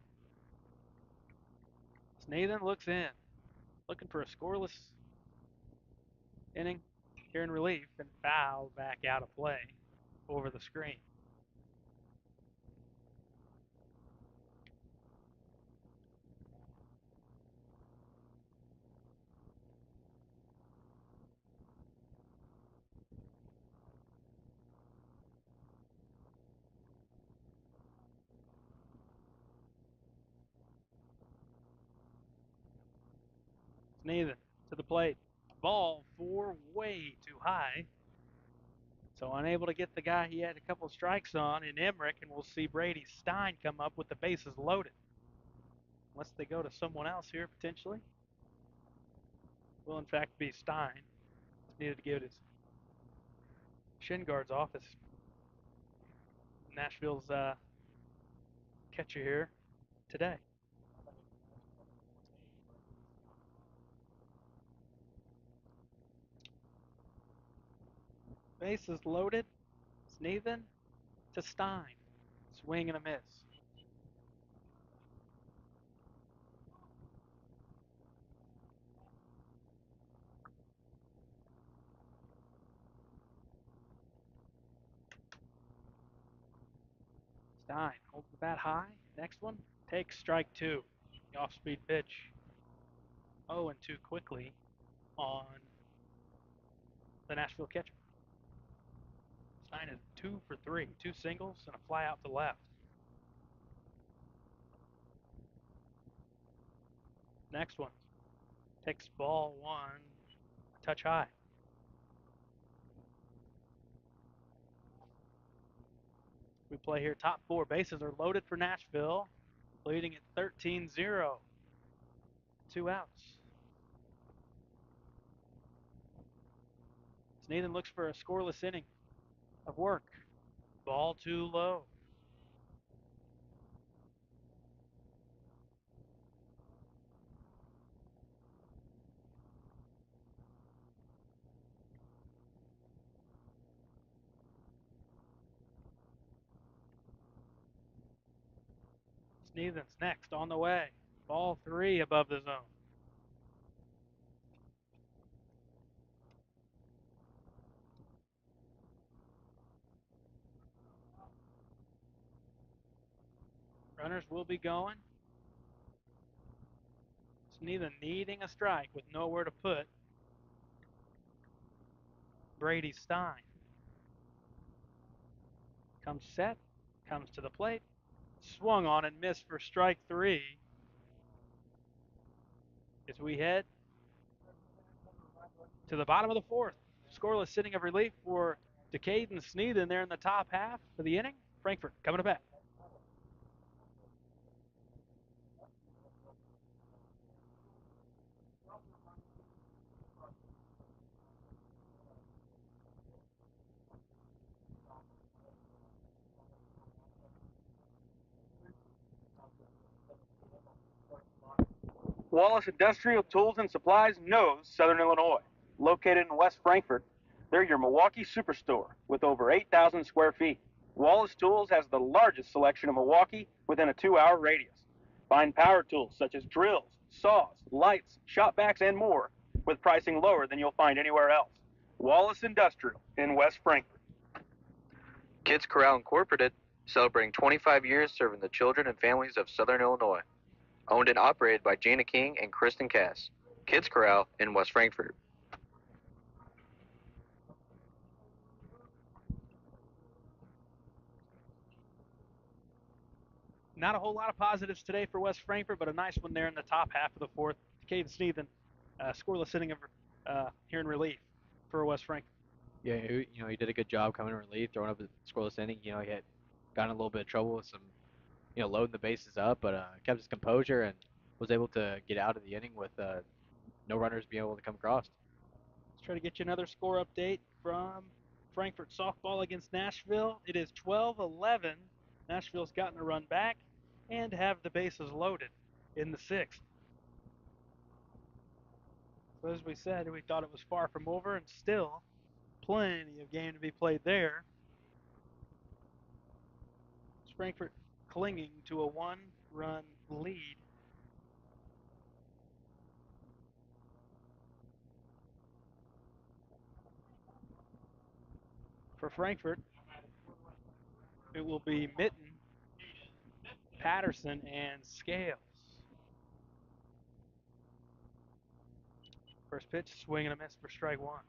Nathan looks in, looking for a scoreless inning here in relief, and foul back out of play over the screen. Nathan to the plate. Ball 4 way too high. So unable to get the guy he had a couple of strikes on in Emmerich, and we'll see Brady Stein come up with the bases loaded. Unless they go to someone else here potentially. Will in fact be Stein. Just needed to get his shin guards off as Nashville's catcher here today. Bases loaded. Nathan to Stein. Swing and a miss. Stein holds the bat high. Next one takes strike 2. The off-speed pitch. 0-2 quickly on the Nashville catcher. Stein is 2 for 3. 2 singles and a fly out to left. Next one takes ball 1. A touch high. We play here top 4. Bases are loaded for Nashville, leading at 13-0. 2 outs. Nathan looks for a scoreless inning of work. Ball too low. Sneathen's next on the way. Ball 3 above the zone. Runners will be going. Sneathen needing a strike with nowhere to put Brady Stein. Comes set, comes to the plate, swung on and missed for strike 3. As we head to the bottom of the 4th. Scoreless inning of relief for Decaden Sneathen there in the top half of the inning. Frankfurt coming to bat. Wallace Industrial Tools and Supplies knows Southern Illinois. Located in West Frankfort, they're your Milwaukee superstore with over 8,000 square feet. Wallace Tools has the largest selection of Milwaukee within a 2-hour radius. Find power tools such as drills, saws, lights, shop vacs, and more with pricing lower than you'll find anywhere else. Wallace Industrial in West Frankfort. Kids Corral Incorporated, celebrating 25 years serving the children and families of Southern Illinois. Owned and operated by Gina King and Kristen Cass. Kids Corral in West Frankfort. Not a whole lot of positives today for West Frankfort, but a nice one there in the top half of the fourth. Caden Sneathan, scoreless inning here in relief for West Frankfort. Yeah, he did a good job coming in relief, throwing up a scoreless inning. He had gotten a little bit of trouble with some, loading the bases up, but kept his composure and was able to get out of the inning with no runners being able to come across. Let's try to get you another score update from Frankfort softball against Nashville. It is 12-11. Nashville's gotten a run back and have the bases loaded in the sixth. So as we said, we thought it was far from over, and still plenty of game to be played there. Frankfort clinging to a one-run lead. For Frankfort, it will be Mitten, Patterson, and Scales. First pitch, swing and a miss for strike one.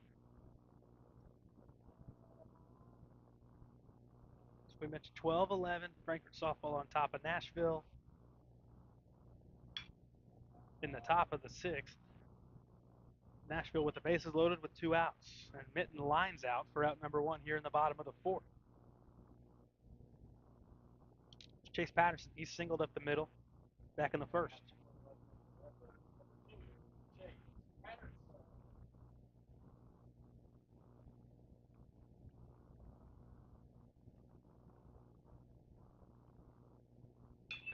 So we mentioned 12-11, Frankfort softball on top of Nashville in the top of the sixth. Nashville with the bases loaded with 2 outs, and Mitten lines out for out number 1 here in the bottom of the fourth. Chase Patterson, he's singled up the middle, back in the first.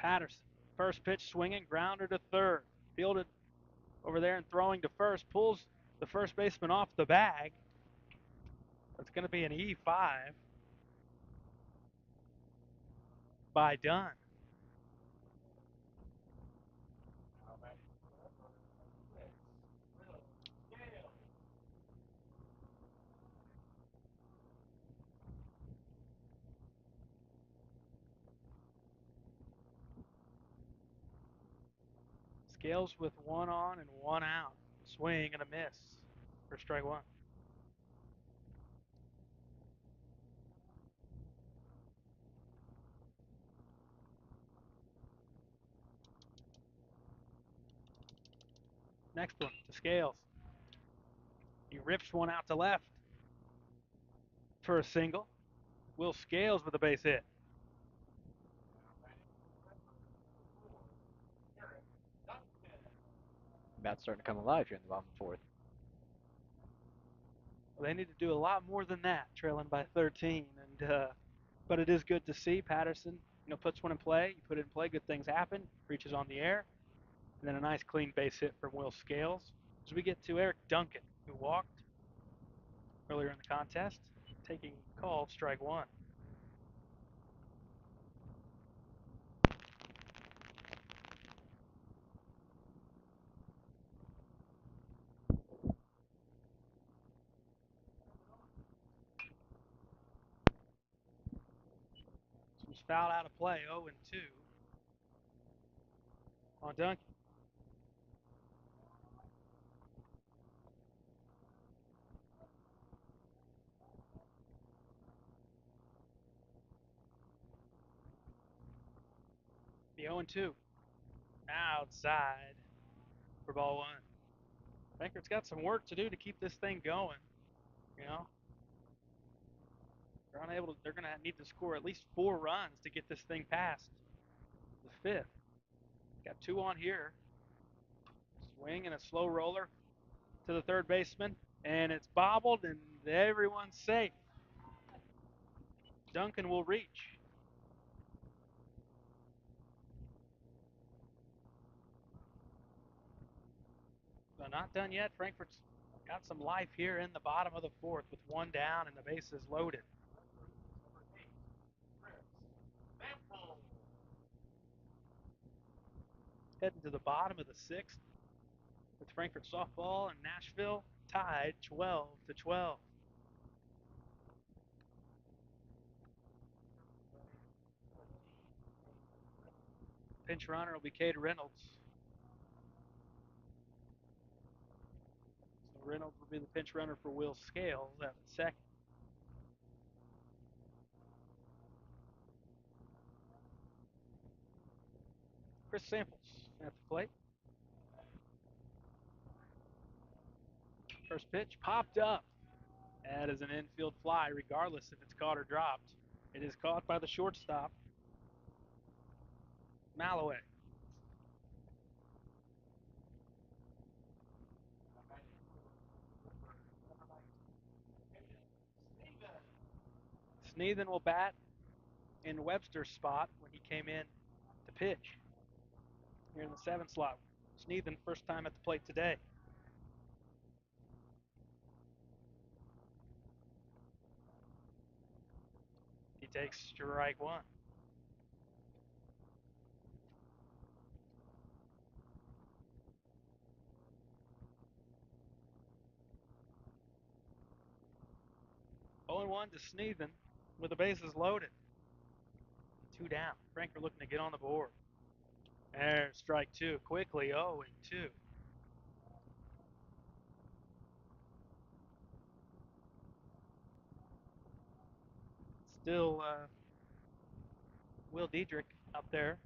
Patterson, first pitch swinging, grounder to third. Fielded over there and throwing to first, pulls the first baseman off the bag. It's going to be an E5 by Dunn. Scales with 1 on and 1 out. Swing and a miss for strike one. Next one to Scales. He rips one out to left for a single. Will Scales with a base hit. Bat's starting to come alive here in the bottom of the fourth. Well, they need to do a lot more than that, trailing by 13. But it is good to see Patterson, puts one in play. You put it in play, good things happen. Reaches on the air, and then a nice clean base hit from Will Scales. As we get to Eric Duncan, who walked earlier in the contest, taking call strike one. Some foul out of play, 0-2 on Duncan. The 0-2 outside for ball one. Frankfurt's got some work to do to keep this thing going. They're going to need to score at least 4 runs to get this thing past the fifth. Got 2 on here. Swing and a slow roller to the third baseman, and it's bobbled, and everyone's safe. Duncan will reach. So not done yet. Frankfurt's got some life here in the bottom of the fourth with 1 down and the bases loaded. Heading to the bottom of the sixth with Frankfort softball and Nashville tied 12-12. Pinch runner will be Cade Reynolds. So Reynolds will be the pinch runner for Will Scales at second. Chris Samples at the plate. First pitch popped up. That is an infield fly, regardless if it's caught or dropped. It is caught by the shortstop, Malloway. Sneathen will bat in Webster's spot when he came in to pitch here in the 7th slot. Sneathen, first time at the plate today. He takes strike one. Oh and 1 to Sneathen with the bases loaded. 2 down. Franker looking to get on the board. There's strike 2 quickly. 0 and 2. Still Will Diedrich out there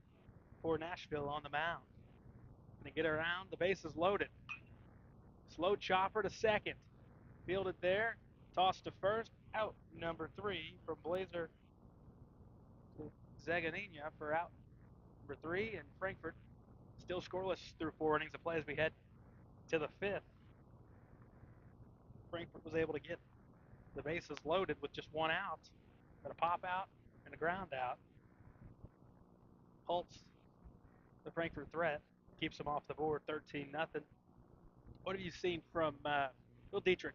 for Nashville on the mound. Going to get around. The bases loaded. Slow chopper to second. Fielded there. Tossed to first. Out number 3 from Blazer Zaganina for out number 3. And Frankfurt still scoreless through 4 innings of play as we head to the 5th. Frankfurt was able to get the bases loaded with just 1 out. Got a pop out and a ground out. Halts the Frankfurt threat. Keeps them off the board 13-0. What have you seen from Will Diedrich,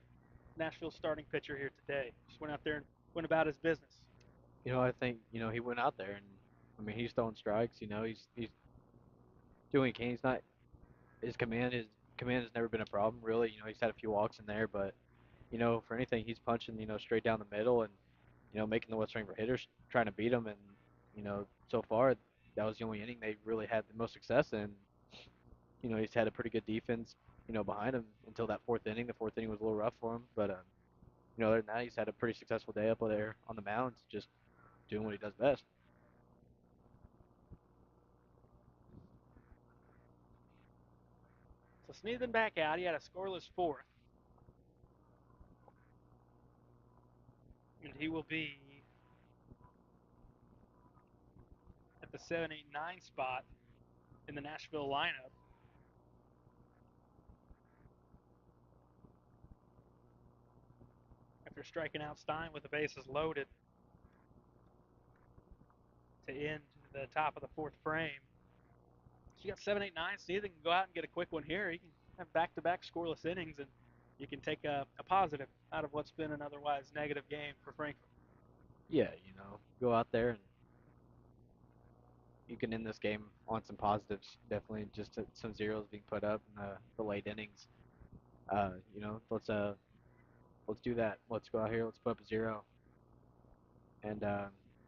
Nashville's starting pitcher here today? Just went out there and went about his business. I think he went out there and he's throwing strikes. He's doing what he can. He's not his command has never been a problem really. He's had a few walks in there, but for anything he's punching straight down the middle and making the West Frankfort hitters trying to beat him. And so far that was the only inning they really had the most success in. He's had a pretty good defense behind him until that 4th inning. The 4th inning was a little rough for him, but other than that, he's had a pretty successful day up there on the mound, just doing what he does best. So Sneathen back out. He had a scoreless 4th. And he will be at the 7, 8, 9 spot in the Nashville lineup. After striking out Stein with the bases loaded to end the top of the 4th frame. So you got 7, 8, 9. Sneathen can go out and get a quick one here. He can have back-to-back scoreless innings, and you can take a positive out of what's been an otherwise negative game for Frankfurt. Yeah, go out there and you can end this game on some positives. Definitely, just some zeros being put up in the late innings. Let's do that. Let's go out here. Let's put up a 0. And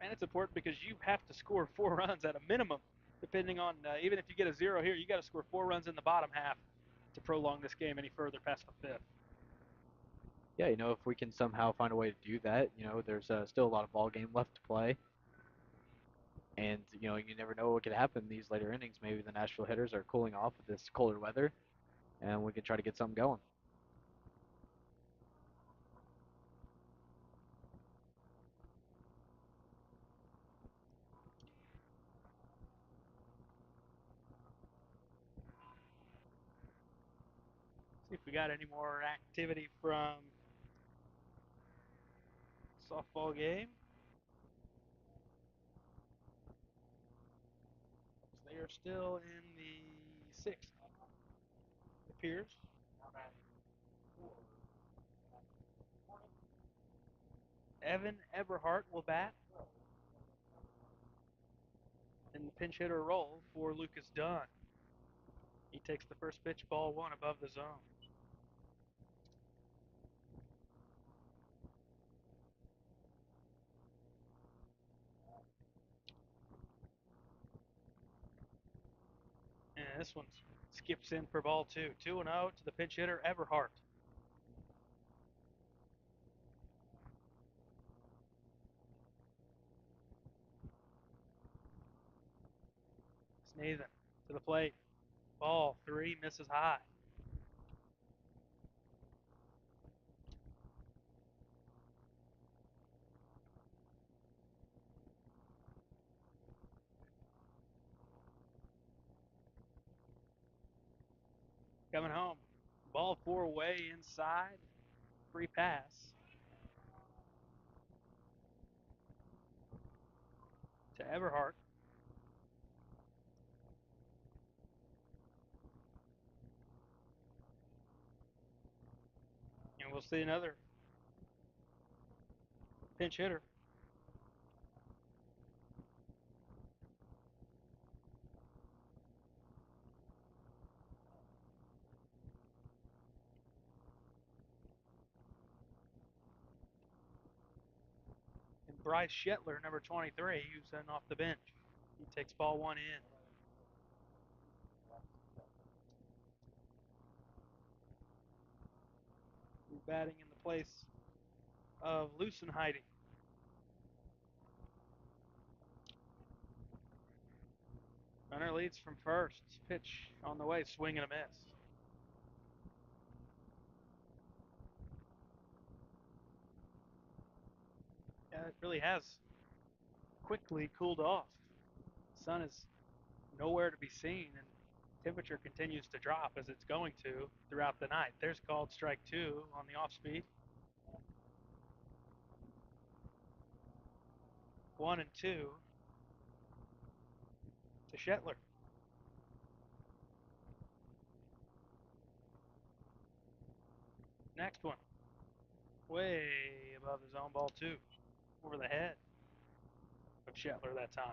And it's important because you have to score 4 runs at a minimum, depending on even if you get a 0 here, you got to score 4 runs in the bottom half to prolong this game any further past the 5th. yeah, if we can somehow find a way to do that, there's still a lot of ball game left to play. And you never know what could happen in these later innings. Maybe the Nashville hitters are cooling off with this colder weather, and we can try to get something going. See if we got any more activity from softball game. They are still in the 6th, it appears. Evan Eberhardt will bat in the pinch hitter role for Lucas Dunn. He takes the first pitch, ball 1 above the zone. And this one skips in for ball 2. 2-0 to the pinch hitter, Everhart. Nathan to the plate. Ball 3, misses high. Coming home. Ball 4 way inside. Free pass to Everhart. And we'll see another pinch hitter. And Bryce Shetler, number 23, who's in off the bench. He takes ball 1 in. He's batting in the place of Lucenheide. Runner leads from first. Pitch on the way, swing and a miss. Yeah, it really has quickly cooled off. The sun is nowhere to be seen, and temperature continues to drop as it's going to throughout the night. There's called strike 2 on the off speed. 1 and 2 to Shetler. Next one. Way above his own, ball 2. Over the head of Shetler that time.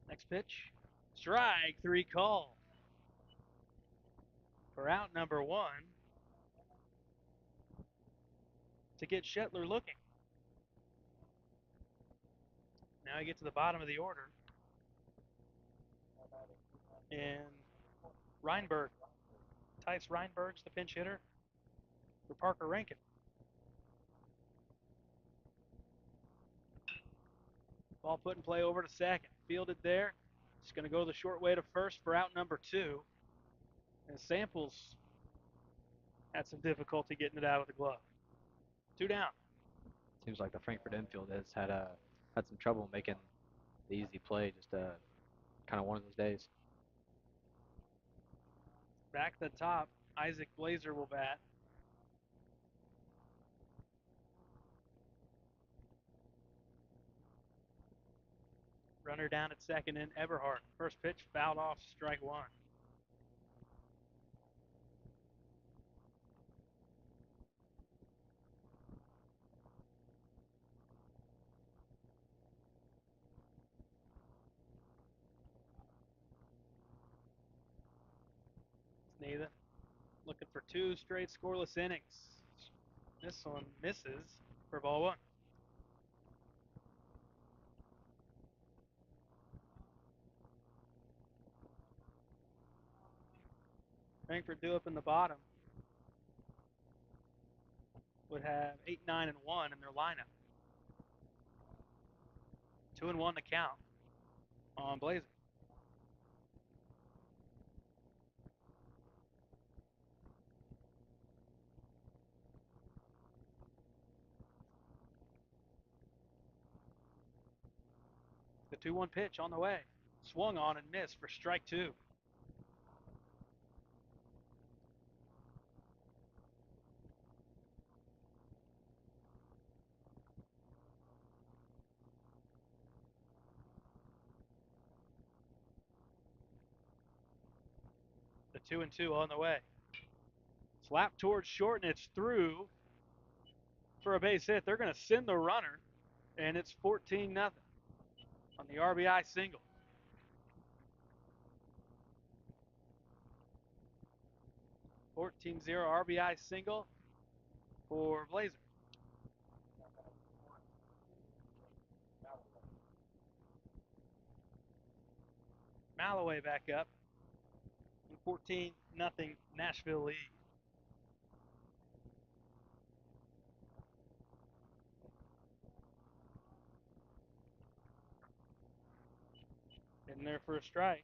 Next pitch. Strike 3 call. For out number 1 to get Shetler looking. Now we get to the bottom of the order. And Reinberg. Tice Reinberg's the pinch hitter for Parker Rankin. Ball put in play over to second. Fielded there. It's going to go the short way to first for out number 2. And Samples had some difficulty getting it out of the glove. 2 down. Seems like the Frankfurt infield has had some trouble making the easy play. Just kind of one of those days. Back to the top, Isaac Blazer will bat. Runner down at second in Everhart. First pitch fouled off, strike 1. Nathan looking for 2 straight scoreless innings. This one misses for ball 1. Frankfurt due up in the bottom would have 8, 9, and 1 in their lineup. 2 and 1 to count on Blazer. The 2-1 pitch on the way. Swung on and missed for strike 2. The 2-2 on the way. Slap towards short, and it's through for a base hit. They're going to send the runner, and it's 14-0 on the RBI single. 14-0 RBI single for Blazer. Malloway back up. 14-0 Nashville lead. In there for a strike.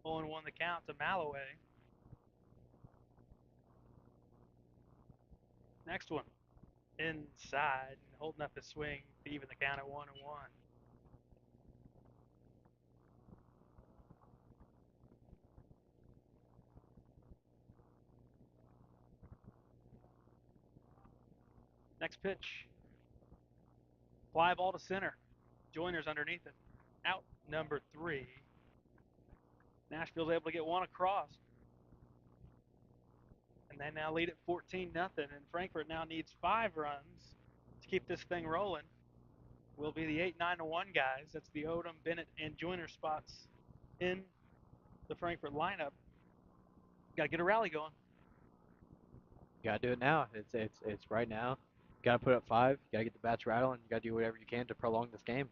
Pulling one the count to Malloway. Next one. Inside and holding up his swing to even the count at 1-1. Next pitch. Fly ball to center. Joyner's underneath it. Out number 3. Nashville's able to get one across. And they now lead at 14-0. And Frankfort now needs 5 runs to keep this thing rolling. Will be the 8-9-1 guys. That's the Odom, Bennett, and Joyner spots in the Frankfort lineup. Got to get a rally going. You gotta do it now. It's right now. You gotta put up 5. You gotta get the bats rattling. You gotta do whatever you can to prolong this game.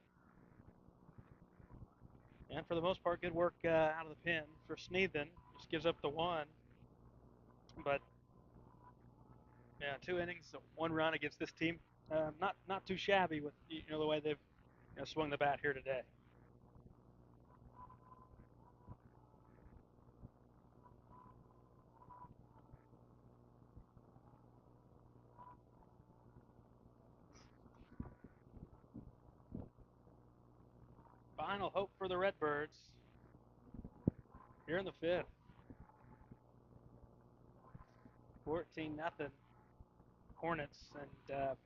And for the most part, good work out of the pen for Sneathan. Just gives up the 1. But yeah, 2 innings, 1 run against this team. Not too shabby with the way they've swung the bat here today. Final hope for the Redbirds here in the 5th. 14-0 Hornets, and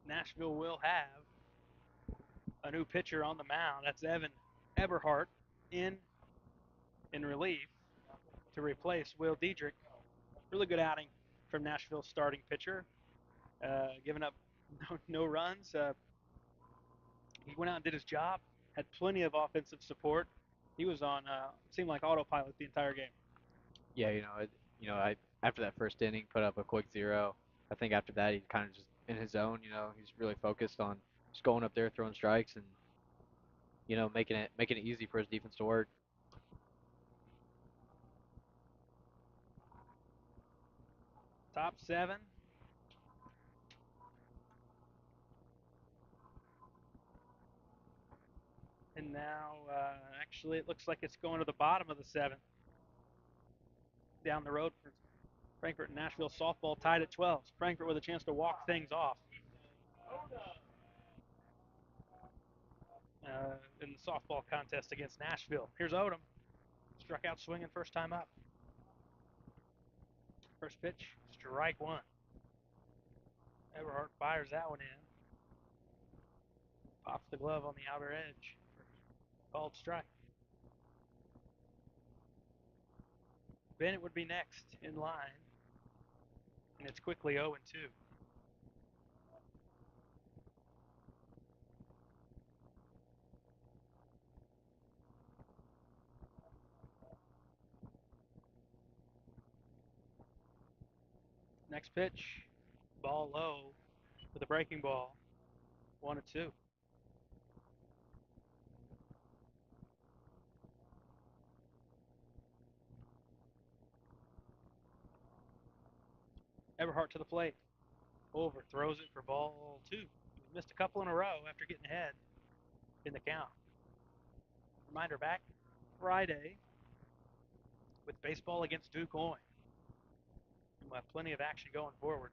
Nashville will have a new pitcher on the mound. That's Evan Eberhardt in relief to replace Will Diedrich. Really good outing from Nashville's starting pitcher, giving up no runs. He went out and did his job, had plenty of offensive support. He was on seemed like autopilot the entire game. Yeah, I after that first inning, put up a quick 0. I think after that, he kind of just in his zone. He's really focused on just going up there, throwing strikes, and making it easy for his defense to work. Top 7. And now, actually, it looks like it's going to the bottom of the 7th. Down the road for Frankfort and Nashville softball tied at 12. Frankfort with a chance to walk things off in the softball contest against Nashville. Here's Odom. Struck out swinging first time up. First pitch, strike 1. Eberhardt fires that one in. Pops the glove on the outer edge. Called strike. Bennett would be next in line. And it's quickly 0-2. Next pitch, ball low with a breaking ball. 1-2. Eberhardt to the plate. Overthrows it for ball 2. He missed a couple in a row after getting ahead in the count. Reminder, back Friday with baseball against Duquoin. And we'll have plenty of action going forward.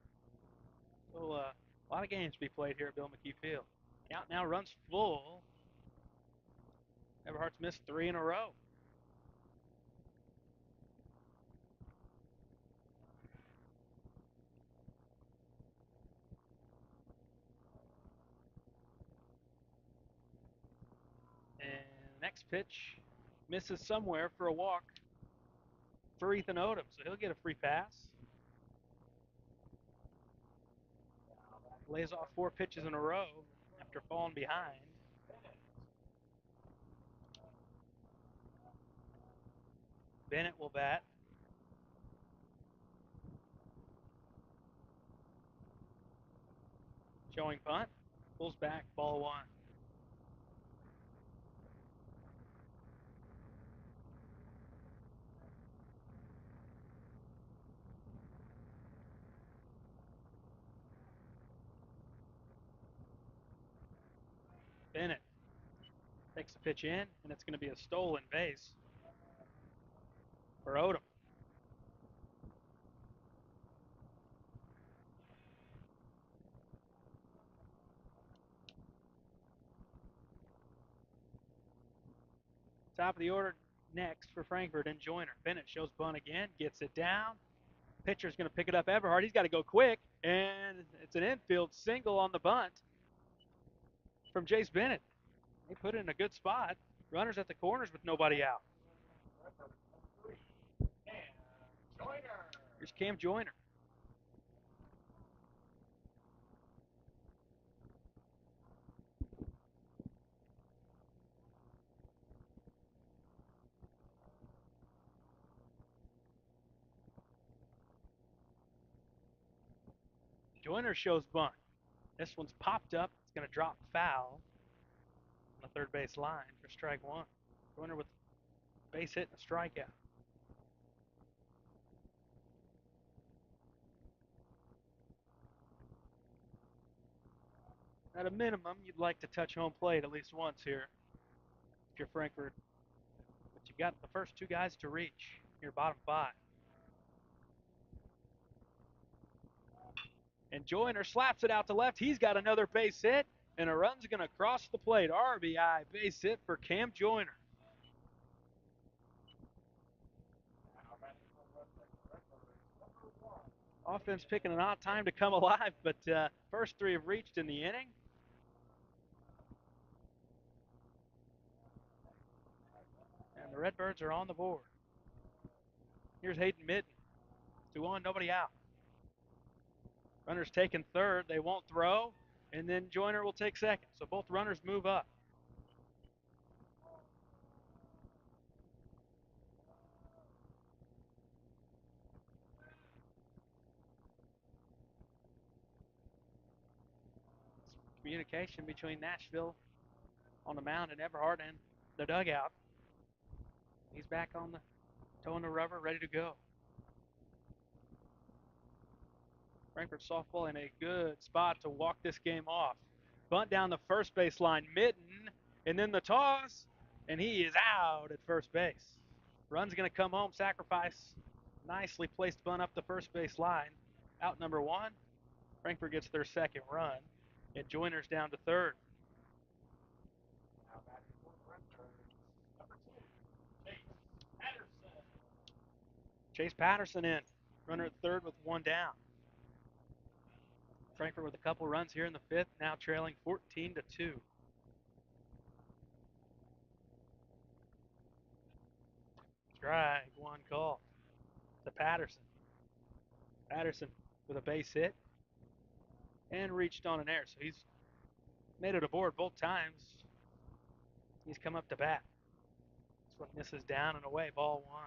So a lot of games to be played here at Bill McKee Field. Count now runs full. Eberhardt's missed 3 in a row. And next pitch misses somewhere for a walk for Ethan Odom, so he'll get a free pass. lays off 4 pitches in a row after falling behind. Bennett will bat. Showing punt. Pulls back, ball 1. Bennett takes the pitch in, and it's going to be a stolen base for Odom. Top of the order next for Frankfort and Joyner. Bennett shows bunt again, gets it down. Pitcher's going to pick it up Everhart. He's got to go quick, and it's an infield single on the bunt from Jace Bennett. He put it in a good spot. Runners at the corners with nobody out. Here's Cam Joyner. Joyner shows bunt. This one's popped up. It's going to drop foul on the third base line for strike 1. Joyner with base hit and a strikeout. At a minimum, you'd like to touch home plate at least once here if you're Frankfort. But you got the first 2 guys to reach your bottom 5. And Joyner slaps it out to left. He's got another base hit, and a run's going to cross the plate. RBI base hit for Cam Joyner. Offense picking an odd time to come alive, but first 3 have reached in the inning. And the Redbirds are on the board. Here's Hayden Mitten. 2-1, nobody out. Runners taking third. They won't throw, and then Joyner will take second. So both runners move up. Communication between Nashville on the mound and Everhart and the dugout. He's back on the toe in the rubber, ready to go. Frankfort softball in a good spot to walk this game off. Bunt down the first base line, Mitten, and then the toss, and he is out at first base. Run's going to come home, sacrifice. Nicely placed bunt up the first base line. Out number 1. Frankfort gets their second run, and Joyner's down to third. Chase Patterson in. Runner at third with 1 down. Frankfort with a couple runs here in the 5th, now trailing 14-2. Strike 1 call to Patterson. Patterson with a base hit and reached on an error. So he's made it aboard both times. He's come up to bat. This one misses down and away, ball 1.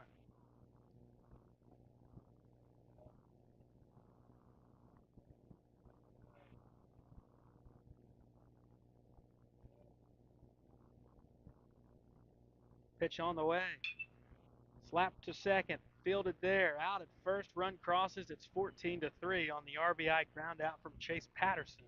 Pitch on the way. Slap to second. Fielded there. Out at first. Run crosses. It's 14-3 on the RBI ground out from Chase Patterson.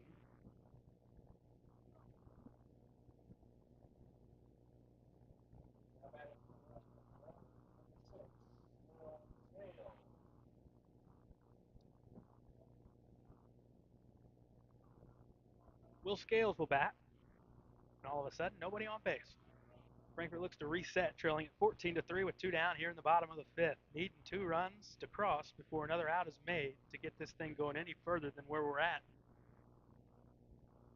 Will Scales will bat. And all of a sudden, nobody on base. Frankfort looks to reset, trailing at 14-3 with 2 down here in the bottom of the 5th. Needing 2 runs to cross before another out is made to get this thing going any further than where we're at.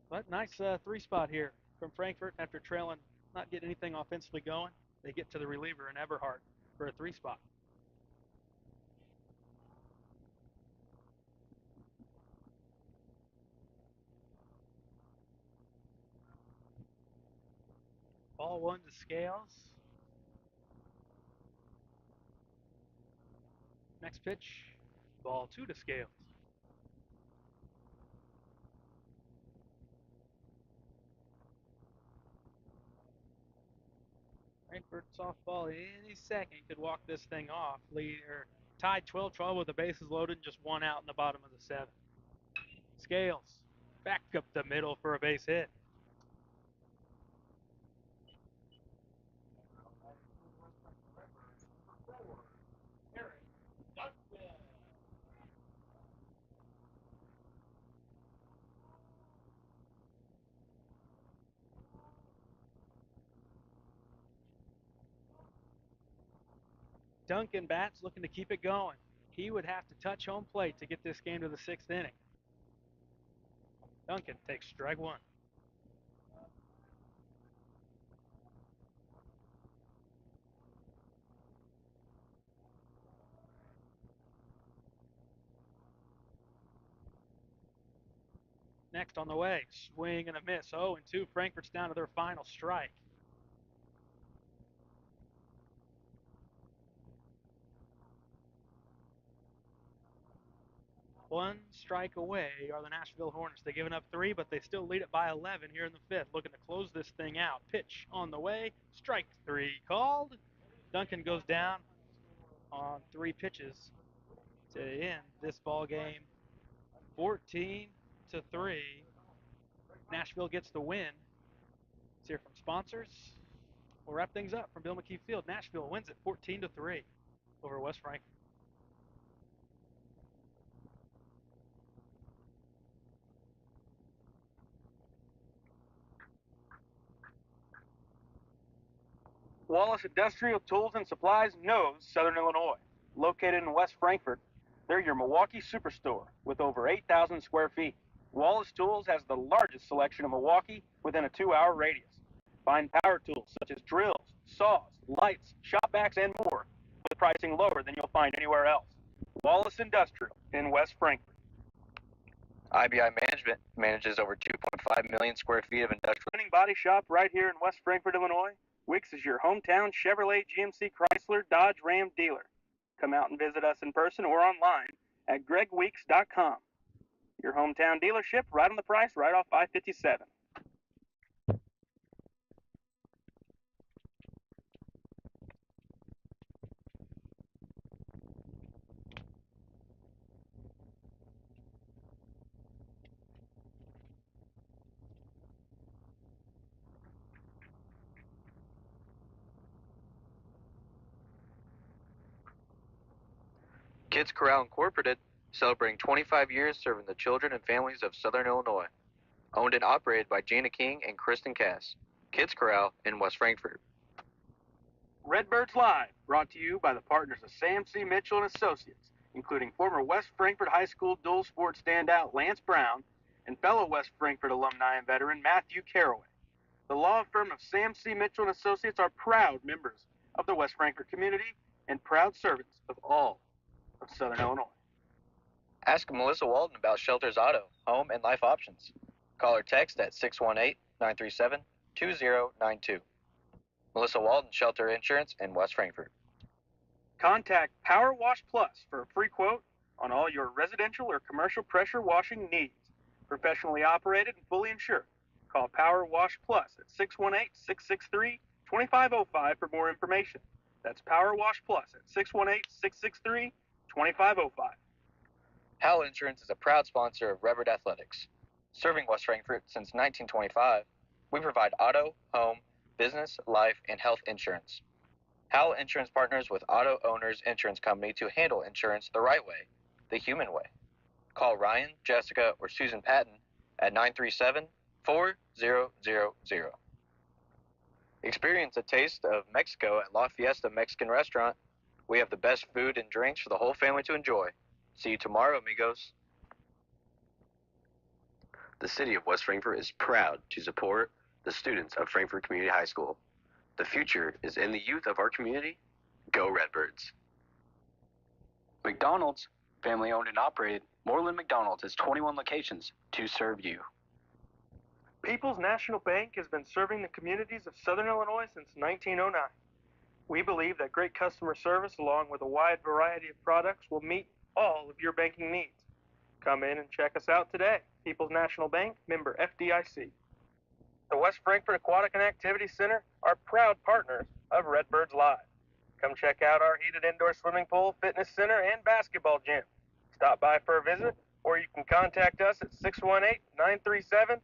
But nice 3 spot here from Frankfort after trailing, not getting anything offensively going. They get to the reliever in Everhart for a 3 spot. Ball 1 to Scales. Next pitch, ball 2 to Scales. Frankfurt softball any second could walk this thing off. Tied 12-12 with the bases loaded and just one out in the bottom of the 7th. Scales back up the middle for a base hit. Duncan bats looking to keep it going. He would have to touch home plate to get this game to the 6th inning. Duncan takes strike 1. Next on the way, swing and a miss. 0-2. Frankfurt's down to their final strike. One strike away are the Nashville Hornets. They've given up 3, but they still lead it by 11 here in the 5th. Looking to close this thing out. Pitch on the way. Strike 3 called. Duncan goes down on 3 pitches to end this ball game 14-3. Nashville gets the win. Let's hear from sponsors. We'll wrap things up from Bill McKee Field. Nashville wins it 14-3 over West Frankfort. Wallace Industrial Tools and Supplies knows Southern Illinois. Located in West Frankfort, they're your Milwaukee superstore with over 8,000 square feet. Wallace Tools has the largest selection of Milwaukee within a 2-hour radius. Find power tools such as drills, saws, lights, shop vacs, and more with pricing lower than you'll find anywhere else. Wallace Industrial in West Frankfort. IBI Management manages over 2.5 million square feet of industrial. Winning body shop right here in West Frankfort, Illinois. Wicks is your hometown Chevrolet, GMC, Chrysler, Dodge, Ram dealer. Come out and visit us in person or online at gregweeks.com. Your hometown dealership, right on the price, right off I-57. Kids Corral Incorporated, celebrating 25 years serving the children and families of Southern Illinois. Owned and operated by Gina King and Kristen Cass. Kids Corral in West Frankfort. Redbirds Live, brought to you by the partners of Sam C. Mitchell and Associates, including former West Frankfort High School dual sport standout Lance Brown and fellow West Frankfort alumni and veteran Matthew Caraway. The law firm of Sam C. Mitchell and Associates are proud members of the West Frankfort community and proud servants of all of Southern Illinois. Ask Melissa Walden about Shelter's auto, home, and life options. Call or text at 618-937-2092. Melissa Walden, Shelter Insurance in West Frankfort. Contact Power Wash Plus for a free quote on all your residential or commercial pressure washing needs. Professionally operated and fully insured. Call Power Wash Plus at 618-663-2505 for more information. That's Power Wash Plus at 618-663-2505. Howell Insurance is a proud sponsor of Redbird Athletics. Serving West Frankfort since 1925, we provide auto, home, business, life, and health insurance. Howell Insurance partners with Auto Owners Insurance Company to handle insurance the right way, the human way. Call Ryan, Jessica, or Susan Patton at 937-4000. Experience a taste of Mexico at La Fiesta Mexican Restaurant. We have the best food and drinks for the whole family to enjoy. See you tomorrow, amigos. The city of West Frankfort is proud to support the students of Frankfort Community High School. The future is in the youth of our community. Go Redbirds. McDonald's, family owned and operated. Moreland McDonald's has 21 locations to serve you. People's National Bank has been serving the communities of Southern Illinois since 1909. We believe that great customer service along with a wide variety of products will meet all of your banking needs. Come in and check us out today. People's National Bank, member FDIC. The West Frankfort Aquatic and Activity Center are proud partners of Redbirds Live. Come check out our heated indoor swimming pool, fitness center, and basketball gym. Stop by for a visit, or you can contact us at 618-937-1665.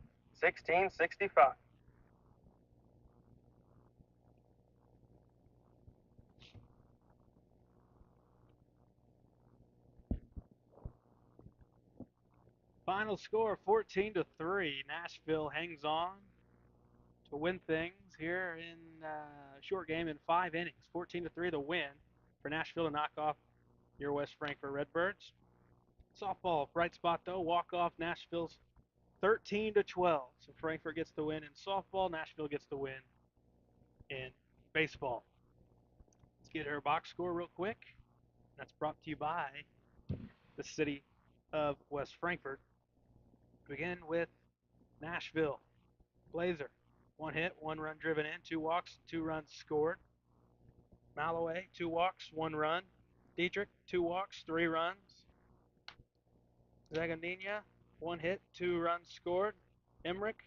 Final score 14-3. Nashville hangs on to win things here in a short game in 5 innings. 14-3 the win for Nashville to knock off your West Frankfort Redbirds. Softball, bright spot though, walk off Nashville's 13-12. So Frankfort gets the win in softball, Nashville gets the win in baseball. Let's get her box score real quick. That's brought to you by the city of West Frankfort. Begin with Nashville. Blazer, 1 hit, 1 run driven in, 2 walks, 2 runs scored. Malloway, 2 walks, 1 run. Dietrich, 2 walks, 3 runs. Zaganinia, 1 hit, 2 runs scored. Emmerich,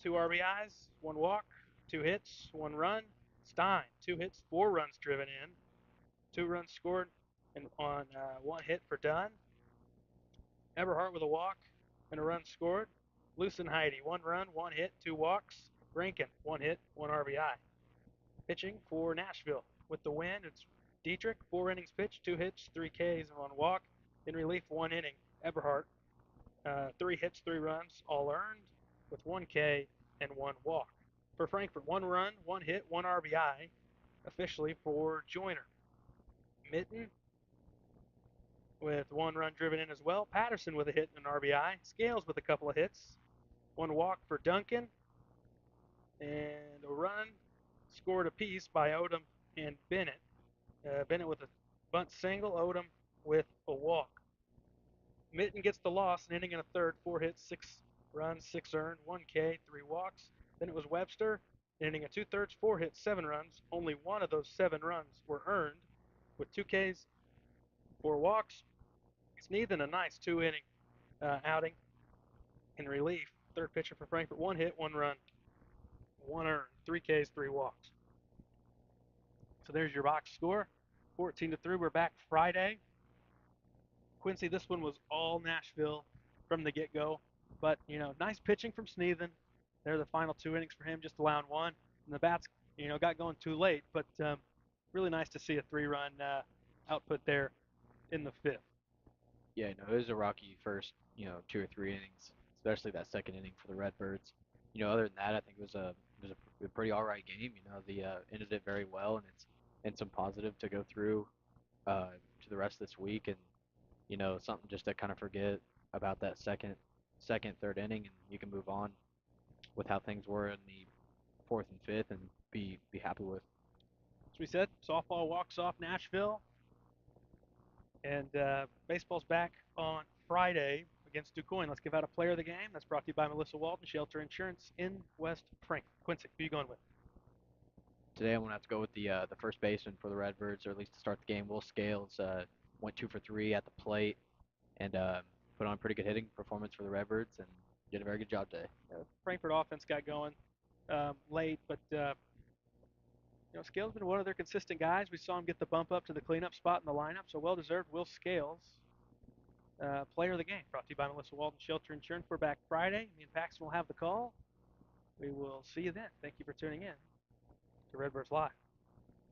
2 RBIs, 1 walk, 2 hits, 1 run. Stein, 2 hits, 4 runs driven in, 2 runs scored, and on 1 hit for Dunn. Eberhardt with a walk and a run scored. Lucenheide, 1 run, 1 hit, 2 walks. Rankin, 1 hit, 1 RBI. Pitching for Nashville with the win, it's Dietrich, 4 innings pitched, 2 hits, 3 Ks, and 1 walk. In relief, 1 inning. Eberhardt, 3 hits, 3 runs, all earned, with 1 K and 1 walk. For Frankfort, 1 run, 1 hit, 1 RBI, officially for Joyner. Mitten with 1 run driven in as well. Patterson with a hit and an RBI. Scales with a couple of hits. 1 walk for Duncan. And a run scored apiece by Odom and Bennett. Bennett with a bunt single, Odom with a walk. Mitten gets the loss, an inning and a third, 4 hits, 6 runs, 6 earned, 1 K, 3 walks. Then it was Webster, an inning and 2/3, 4 hits, 7 runs. Only 1 of those 7 runs were earned with 2 Ks, 4 walks. Sneathan, a nice 2-inning outing in relief. Third pitcher for Frankfort, 1 hit, 1 run, 1 earned, 3 Ks, 3 walks. So there's your box score, 14-3. We're back Friday. Quincy, this one was all Nashville from the get-go, but nice pitching from Sneathan. They're the final 2 innings for him, just allowing 1, and the bats, got going too late. But really nice to see a 3-run output there in the 5th. Yeah, no, it was a rocky first, 2 or 3 innings, especially that second inning for the Redbirds. Other than that, I think it was a pretty all right game. The ended it very well, and some positive to go through to the rest of this week, and something just to kind of forget about that second, third inning, and you can move on with how things were in the 4th and 5th, and be happy with. As we said, softball walks off Nashville, and baseball's back on Friday against DuQuoin. Let's give out a player of the game. That's brought to you by Melissa Walton, Shelter Insurance in West Frankfort. Quincy, who are you going with? Today I'm going to have to go with the first baseman for the Redbirds, or at least to start the game. Will Scales went 2 for 3 at the plate, and put on a pretty good hitting performance for the Redbirds, and did a very good job today. Frankfort offense got going late, but Scales been one of their consistent guys. We saw him get the bump up to the cleanup spot in the lineup, so well-deserved. Will Scales, player of the game, brought to you by Melissa Walton, Shelter Insurance. We're back Friday. Me and Paxton will have the call. We will see you then. Thank you for tuning in to Redbirds Live.